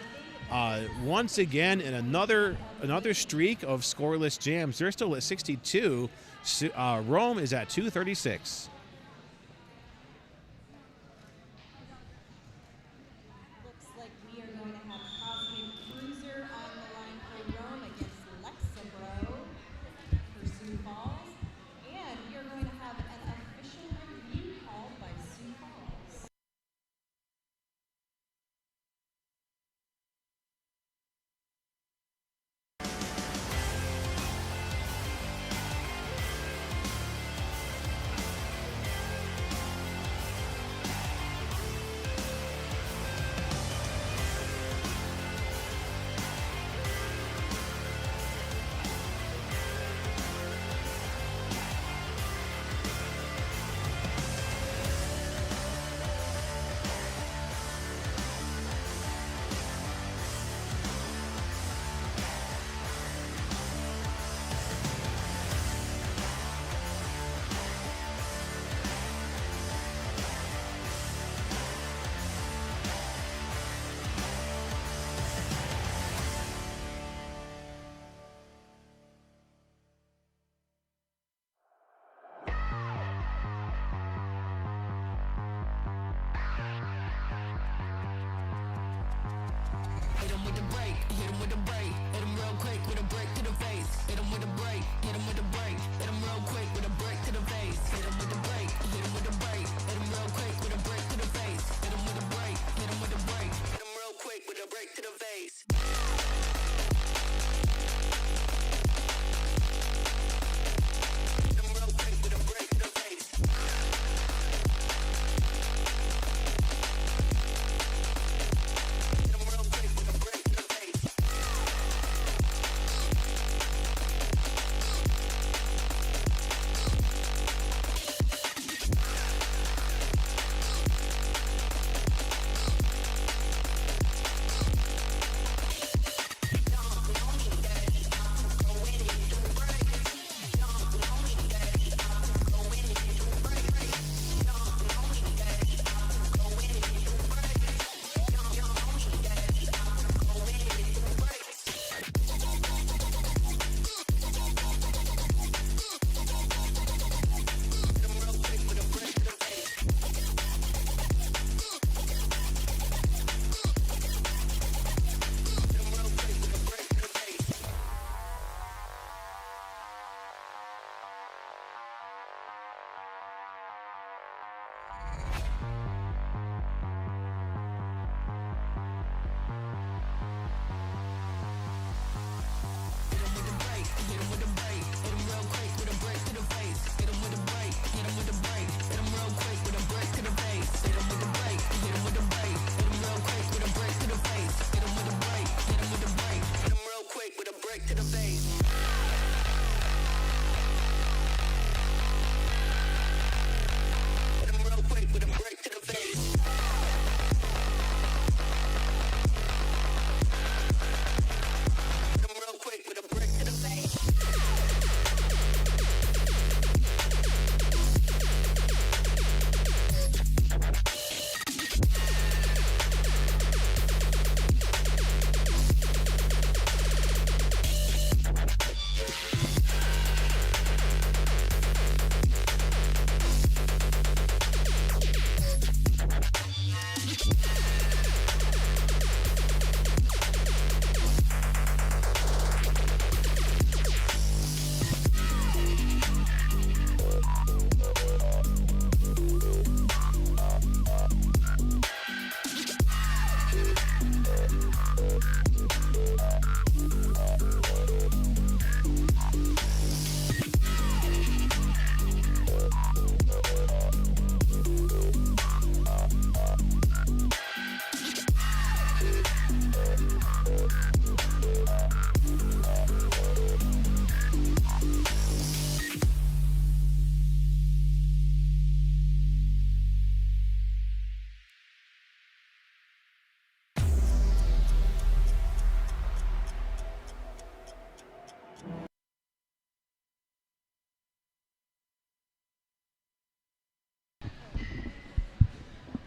A: once again in another streak of scoreless jams. They're still at 62. Rome is at 236.
B: Looks like we are going to have Cosmic Cruiser on the line for Rome against Lexabro for Sioux Falls. And we are going to have an official review called by Sioux Falls.
D: Hit him with the break, hit him with the break, hit him real quick with a break to the face. Hit him with the break, hit him with the break, hit him real quick with a break to the face. Hit him with the break, hit him with the break, hit him real quick with a break to the face. Hit him with the break, hit him with the break, hit him real quick with a break to the face. Hit him real quick with a break to the face. Hit him real quick with a break to the face.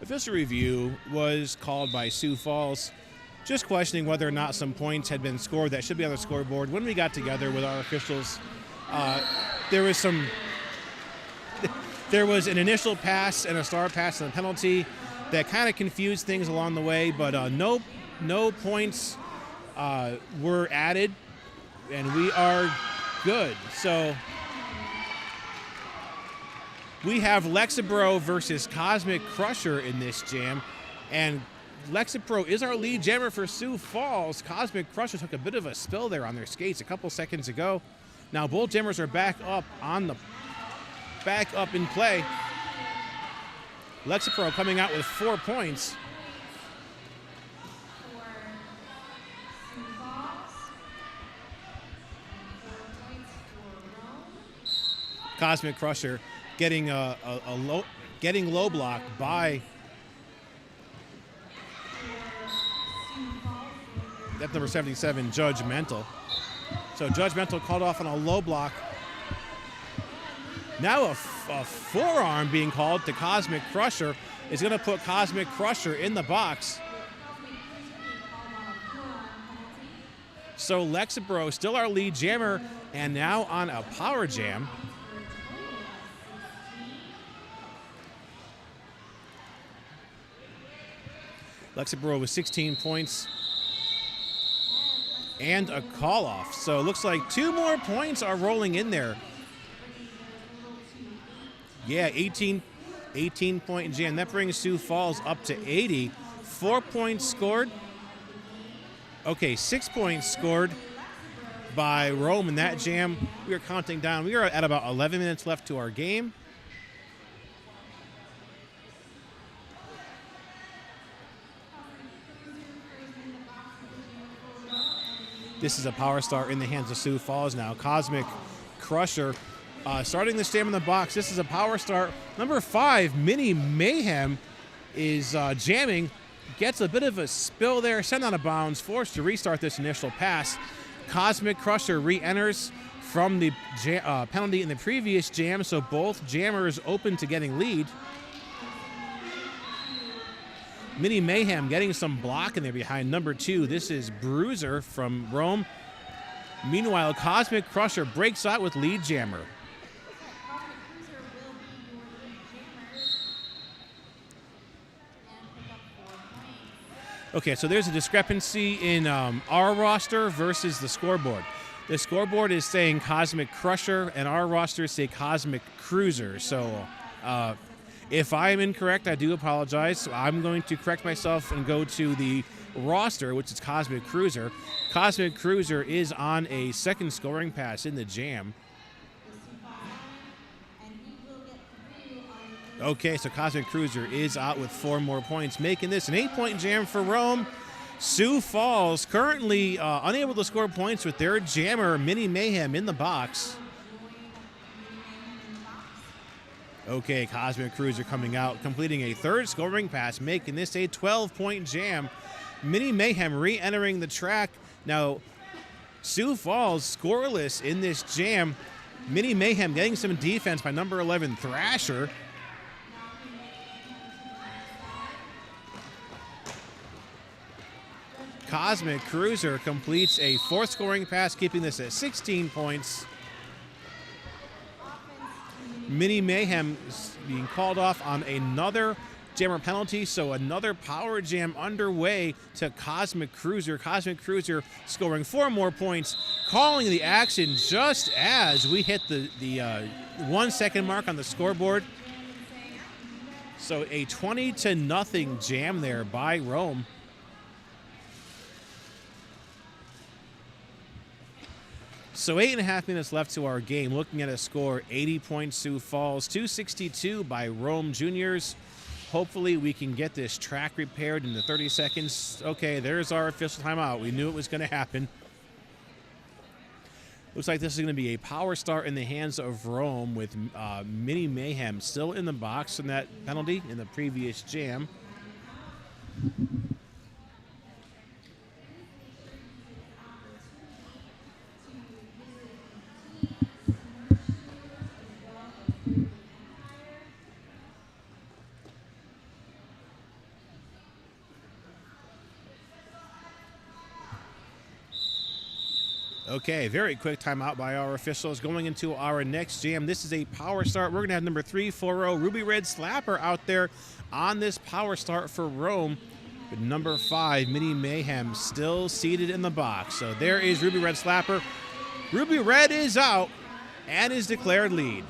A: Official review was called by Sioux Falls, just questioning whether or not some points had been scored that should be on the scoreboard. When we got together with our officials, there was an initial pass and a star pass and a penalty that kind of confused things along the way, but no points were added, and we are good. So we have Lexapro versus Cosmic Crusher in this jam, and Lexapro is our lead jammer for Sioux Falls. Cosmic Crusher took a bit of a spill there on their skates a couple seconds ago. Now both jammers are back up in play. Lexapro coming out with 4 points. Cosmic Crusher getting low block by depth number 77, Judgmental. So Judgmental called off on a low block. Now a forearm being called to Cosmic Crusher is going to put Cosmic Crusher in the box. So Lexapro still our lead jammer and now on a power jam. Lexapro with 16 points and a call-off. So it looks like 2 more points are rolling in there. Yeah, 18-point jam. That brings Sioux Falls up to 80. 4 points scored. Okay, 6 points scored by Rome in that jam. We are counting down. We are at about 11 minutes left to our game. This is a power star in the hands of Sioux Falls now. Cosmic Crusher starting this jam in the box. This is a power star. Number 5, Mini Mayhem, is jamming. Gets a bit of a spill there, sent out of bounds, forced to restart this initial pass. Cosmic Crusher re-enters from the penalty in the previous jam, so both jammers open to getting lead. Mini Mayhem getting some block in there behind number 2. This is Bruiser from Rome. Meanwhile, Cosmic Crusher breaks out with lead jammer. Okay, so there's a discrepancy in our roster versus the scoreboard. The scoreboard is saying Cosmic Crusher, and our rosters say Cosmic Cruiser. So if I am incorrect, I do apologize. So I'm going to correct myself and go to the roster, which is Cosmic Cruiser. Cosmic Cruiser is on a second scoring pass in the jam. Okay, so Cosmic Cruiser is out with 4 more points, making this an 8-point jam for Rome. Sioux Falls currently unable to score points with their jammer, Mini Mayhem, in the box. Okay, Cosmic Cruiser coming out, completing a 3rd scoring pass, making this a 12-point jam. Mini Mayhem re-entering the track. Now, Sioux Falls scoreless in this jam. Mini Mayhem getting some defense by number 11, Thrasher. Cosmic Cruiser completes a 4th scoring pass, keeping this at 16 points. Mini Mayhem is being called off on another jammer penalty, so another power jam underway to Cosmic Cruiser. Cosmic Cruiser scoring 4 more points, calling the action just as we hit the 1 second mark on the scoreboard. So a 20-0 jam there by Rome. So 8.5 minutes left to our game. Looking at a score, 80 points Sioux Falls, 262 by Rome Juniors. Hopefully we can get this track repaired in the 30 seconds. Okay, there's our official timeout. We knew it was going to happen. Looks like this is going to be a power start in the hands of Rome with Mini Mayhem still in the box in that penalty in the previous jam. Okay, very quick timeout by our officials. Going into our next jam, this is a power start. We're going to have number 340, Ruby Red Slapper, out there on this power start for Rome. With number 5, Mini Mayhem, still seated in the box. So there is Ruby Red Slapper. Ruby Red is out and is declared lead.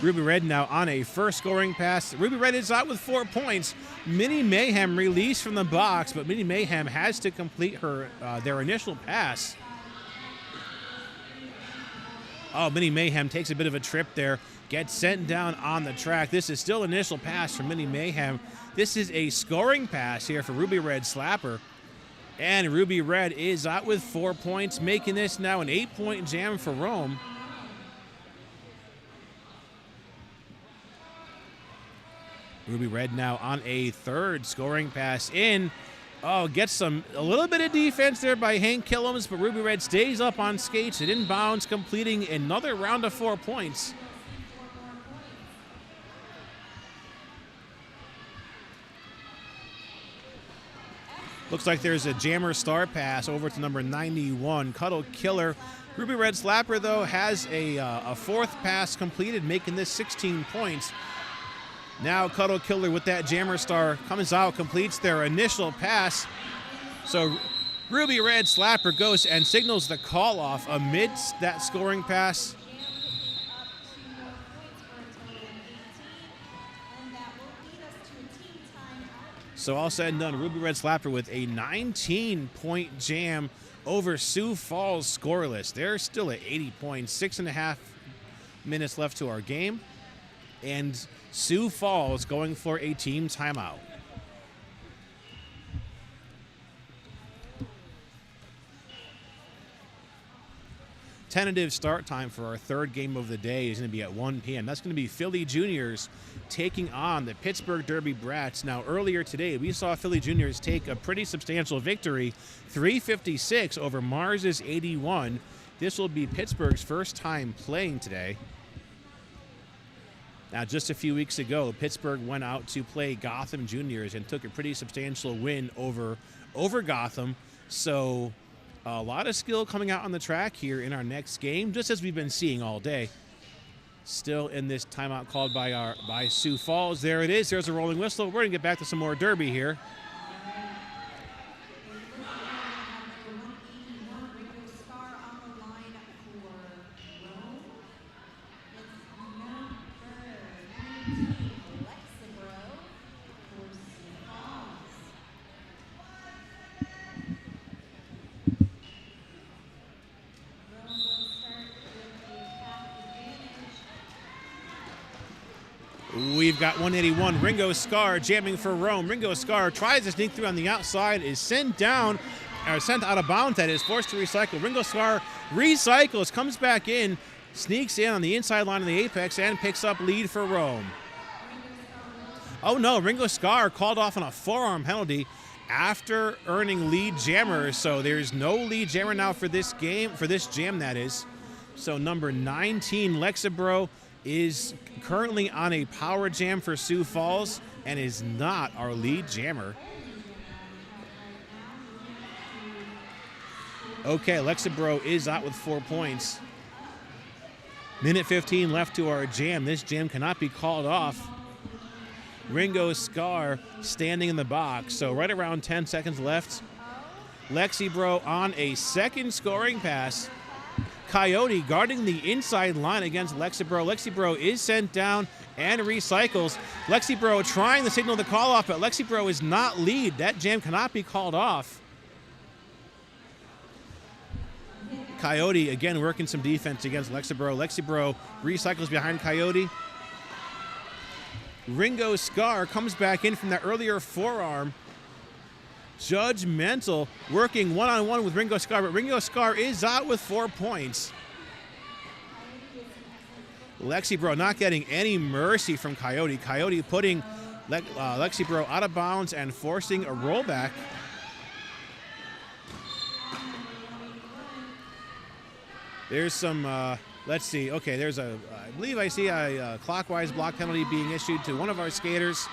A: Ruby Red now on a first scoring pass. Ruby Red is out with 4 points. Mini Mayhem released from the box, but Mini Mayhem has to complete their initial pass. Oh, Mini Mayhem takes a bit of a trip there, gets sent down on the track. This is still initial pass for Mini Mayhem. This is a scoring pass here for Ruby Red Slapper. And Ruby Red is out with 4 points, making this now an 8-point jam for Rome. Ruby Red now on a third scoring pass in. Oh, gets a little bit of defense there by Hank Killums, but Ruby Red stays up on skates. It inbounds, completing another round of 4 points. Looks like there's a jammer star pass over to number 91, Cuddle Killer. Ruby Red Slapper, though, has a fourth pass completed, making this 16 points. Now Cuddle Killer with that jammer star comes out, completes their initial pass. So Ruby Red Slapper goes and signals the call off amidst that scoring pass. So all said and done, Ruby Red Slapper with a 19-point jam over Sioux Falls scoreless. They're still at 80 points, 6.5 minutes left to our game. And Sioux Falls going for a team timeout. Tentative start time for our third game of the day is going to be at 1 p.m. That's going to be Philly Juniors taking on the Pittsburgh Derby Brats. Now, earlier today, we saw Philly Juniors take a pretty substantial victory, 356 over Mars's 81. This will be Pittsburgh's first time playing today. Now, just a few weeks ago, Pittsburgh went out to play Gotham Juniors and took a pretty substantial win over Gotham. So a lot of skill coming out on the track here in our next game, just as we've been seeing all day. Still in this timeout called by Sioux Falls. There it is. There's a rolling whistle. We're going to get back to some more Derby here. We've got 181, Ringo Scar jamming for Rome. Ringo Scar tries to sneak through on the outside, is sent out of bounds, that is, forced to recycle. Ringo Scar recycles, comes back in, sneaks in on the inside line of the apex, and picks up lead for Rome. Oh no, Ringo Scar called off on a forearm penalty after earning lead jammer, so there's no lead jammer now for this game, for this jam, that is. So number 19, Lexibro, is currently on a power jam for Sioux Falls and is not our lead jammer. Okay, Lexibro is out with 4 points. Minute 15 left to our jam. This jam cannot be called off. Ringo Scar standing in the box, so right around 10 seconds left. Lexibro on a second scoring pass. Coyote guarding the inside line against Lexibro. Lexibro is sent down and recycles. Lexibro trying to signal the call off, but Lexibro is not lead. That jam cannot be called off. Coyote again working some defense against Lexibro. Lexibro recycles behind Coyote. Ringo Scar comes back in from that earlier forearm. Judgmental working one-on-one with Ringo Scar, but Ringo Scar is out with 4 points. Lexibro not getting any mercy from Coyote. Coyote putting Lexibro out of bounds and forcing a rollback. There's some Let's see. Okay, there's I believe I see a clockwise block penalty being issued to one of our skaters.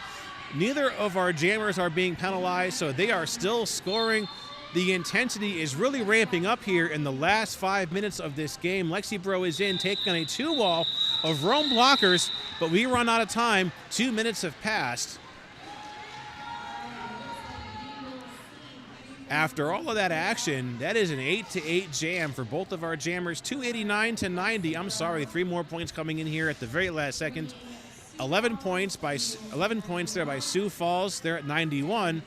A: Neither of our jammers are being penalized, so they are still scoring. The intensity is really ramping up here in the last 5 minutes of this game. Lexibro is in, taking on a 2-wall of Rome blockers, but we run out of time. 2 minutes have passed. After all of that action, that is an 8-8 jam for both of our jammers. 289-90. I'm sorry, 3 more points coming in here at the very last second. 11 points there by Sioux Falls. They're at 91.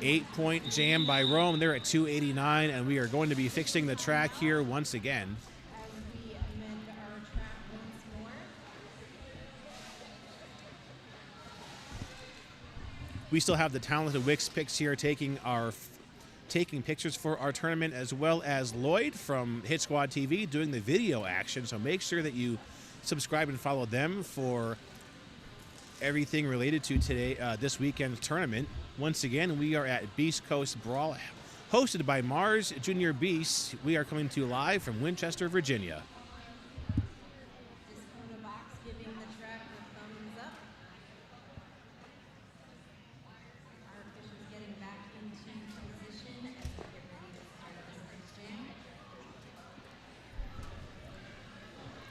A: 8-point jam by Rome. They're at 289, and we are going to be fixing the track here once again.
B: As we amend our track once more.
A: We still have the talented Wix Picks here taking pictures for our tournament, as well as Lloyd from Hit Squad TV doing the video action. So make sure that you subscribe and follow them for everything related to this weekend's tournament. Once again, we are at Beast Coast Brawl, hosted by Mars Junior Beast. We are coming to you live from Winchester, Virginia.
B: This photo box giving the track the thumbs up. Our officials getting back into position as we get ready to start this next jam.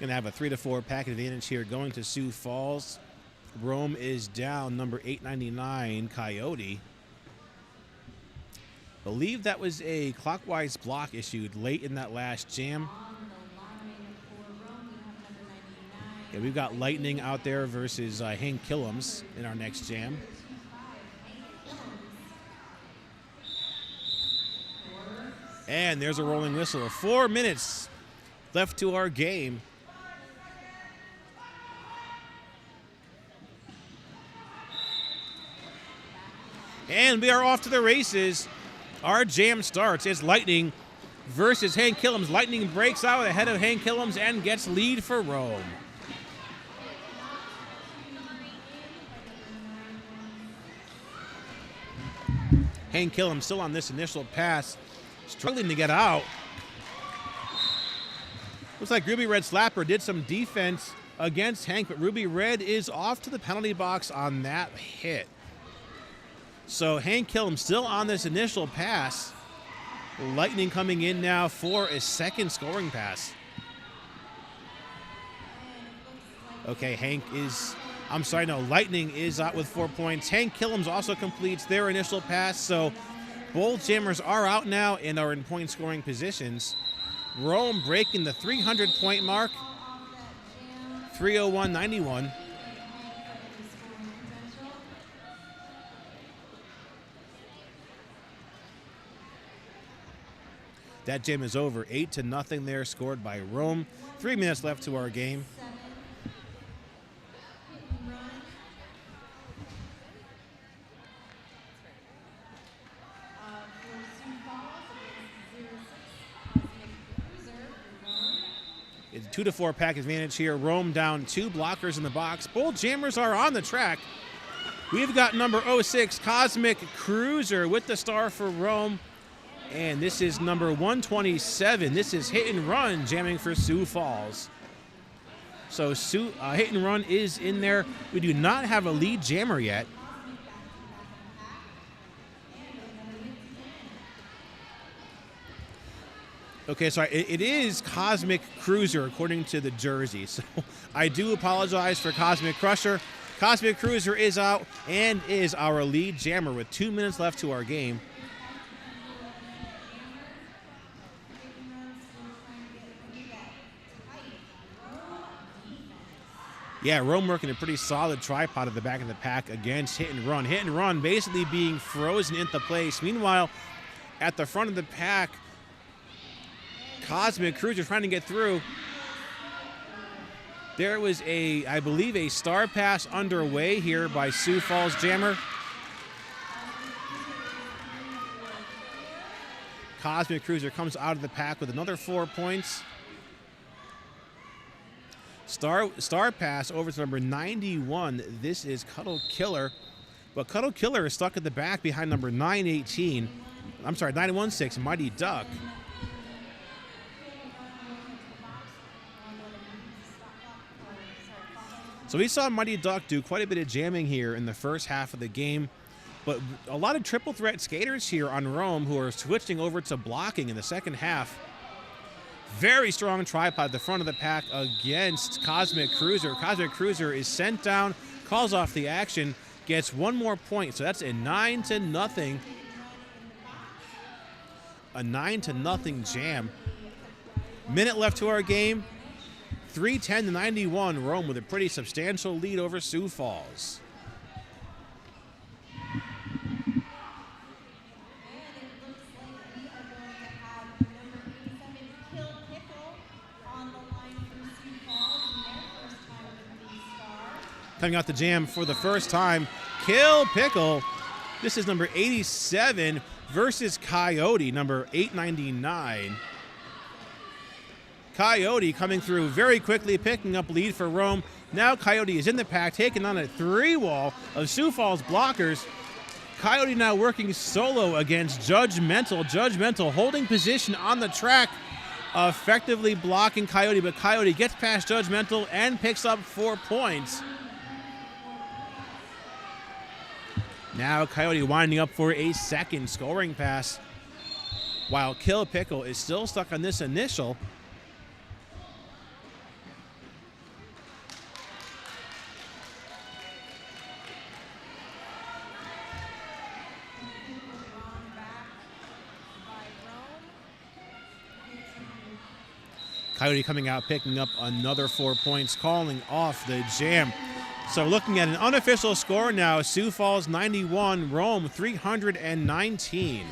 A: Gonna have a 3-4 pack advantage here going to Sioux Falls. Rome is down, number 899, Coyote. Believe that was a clockwise block issued late in that last jam.
B: On the line for Rome, we have number 99.
A: Yeah, we've got Lightning out there versus Hank Killums in our next jam. And there's a rolling whistle. 4 minutes left to our game. And we are off to the races. Our jam starts. It's Lightning versus Hank Killums. Lightning breaks out ahead of Hank Killums and gets lead for Rome. Hank Killums still on this initial pass, struggling to get out. Looks like Ruby Red Slapper did some defense against Hank, but Ruby Red is off to the penalty box on that hit. So Hank Killum still on this initial pass. Lightning coming in now for a second scoring pass. Okay, Lightning is out with 4 points. Hank Killums also completes their initial pass. So both jammers are out now and are in point scoring positions. Rome breaking the 300-point mark. 301-91. That jam is over. 8-0 there, scored by Rome. 3 minutes left to our game. It's a 2-4 pack advantage here. Rome down 2 blockers in the box. Both jammers are on the track. We've got number 06, Cosmic Cruiser, with the star for Rome. And this is number 127. This is Hit and Run jamming for Sioux Falls. So Hit and Run is in there. We do not have a lead jammer yet. Okay, so it is Cosmic Cruiser according to the jersey. So I do apologize for Cosmic Crusher. Cosmic Cruiser is out and is our lead jammer with 2 minutes left to our game. Yeah, Rome working a pretty solid tripod at the back of the pack against Hit and Run. Hit and Run basically being frozen into place. Meanwhile, at the front of the pack, Cosmic Cruiser trying to get through. There was I believe a star pass underway here by Sioux Falls jammer. Cosmic Cruiser comes out of the pack with another 4 points. Star pass over to number 91. This is Cuddle Killer. But Cuddle Killer is stuck at the back behind number 918. I'm sorry, 916, Mighty Duck. So we saw Mighty Duck do quite a bit of jamming here in the first half of the game, but a lot of triple threat skaters here on Rome who are switching over to blocking in the second half. Very strong tripod at the front of the pack against Cosmic Cruiser. Cosmic Cruiser is sent down, calls off the action, gets one more point. So that's a 9-0. A 9-0 jam. Minute left to our game. 310-91. Rome with a pretty substantial lead over Sioux Falls. Coming out the jam for the first time, Kill Pickle. This is number 87 versus Coyote, number 899. Coyote coming through very quickly, picking up lead for Rome. Now Coyote is in the pack, taking on a 3-wall of Sioux Falls blockers. Coyote now working solo against Judgmental. Judgmental holding position on the track, effectively blocking Coyote, but Coyote gets past Judgmental and picks up 4 points. Now Coyote winding up for a second scoring pass, while Kill Pickle is still stuck on this initial. Coyote coming out, picking up another 4 points, calling off the jam. So looking at an unofficial score now, Sioux Falls 91, Rome 319.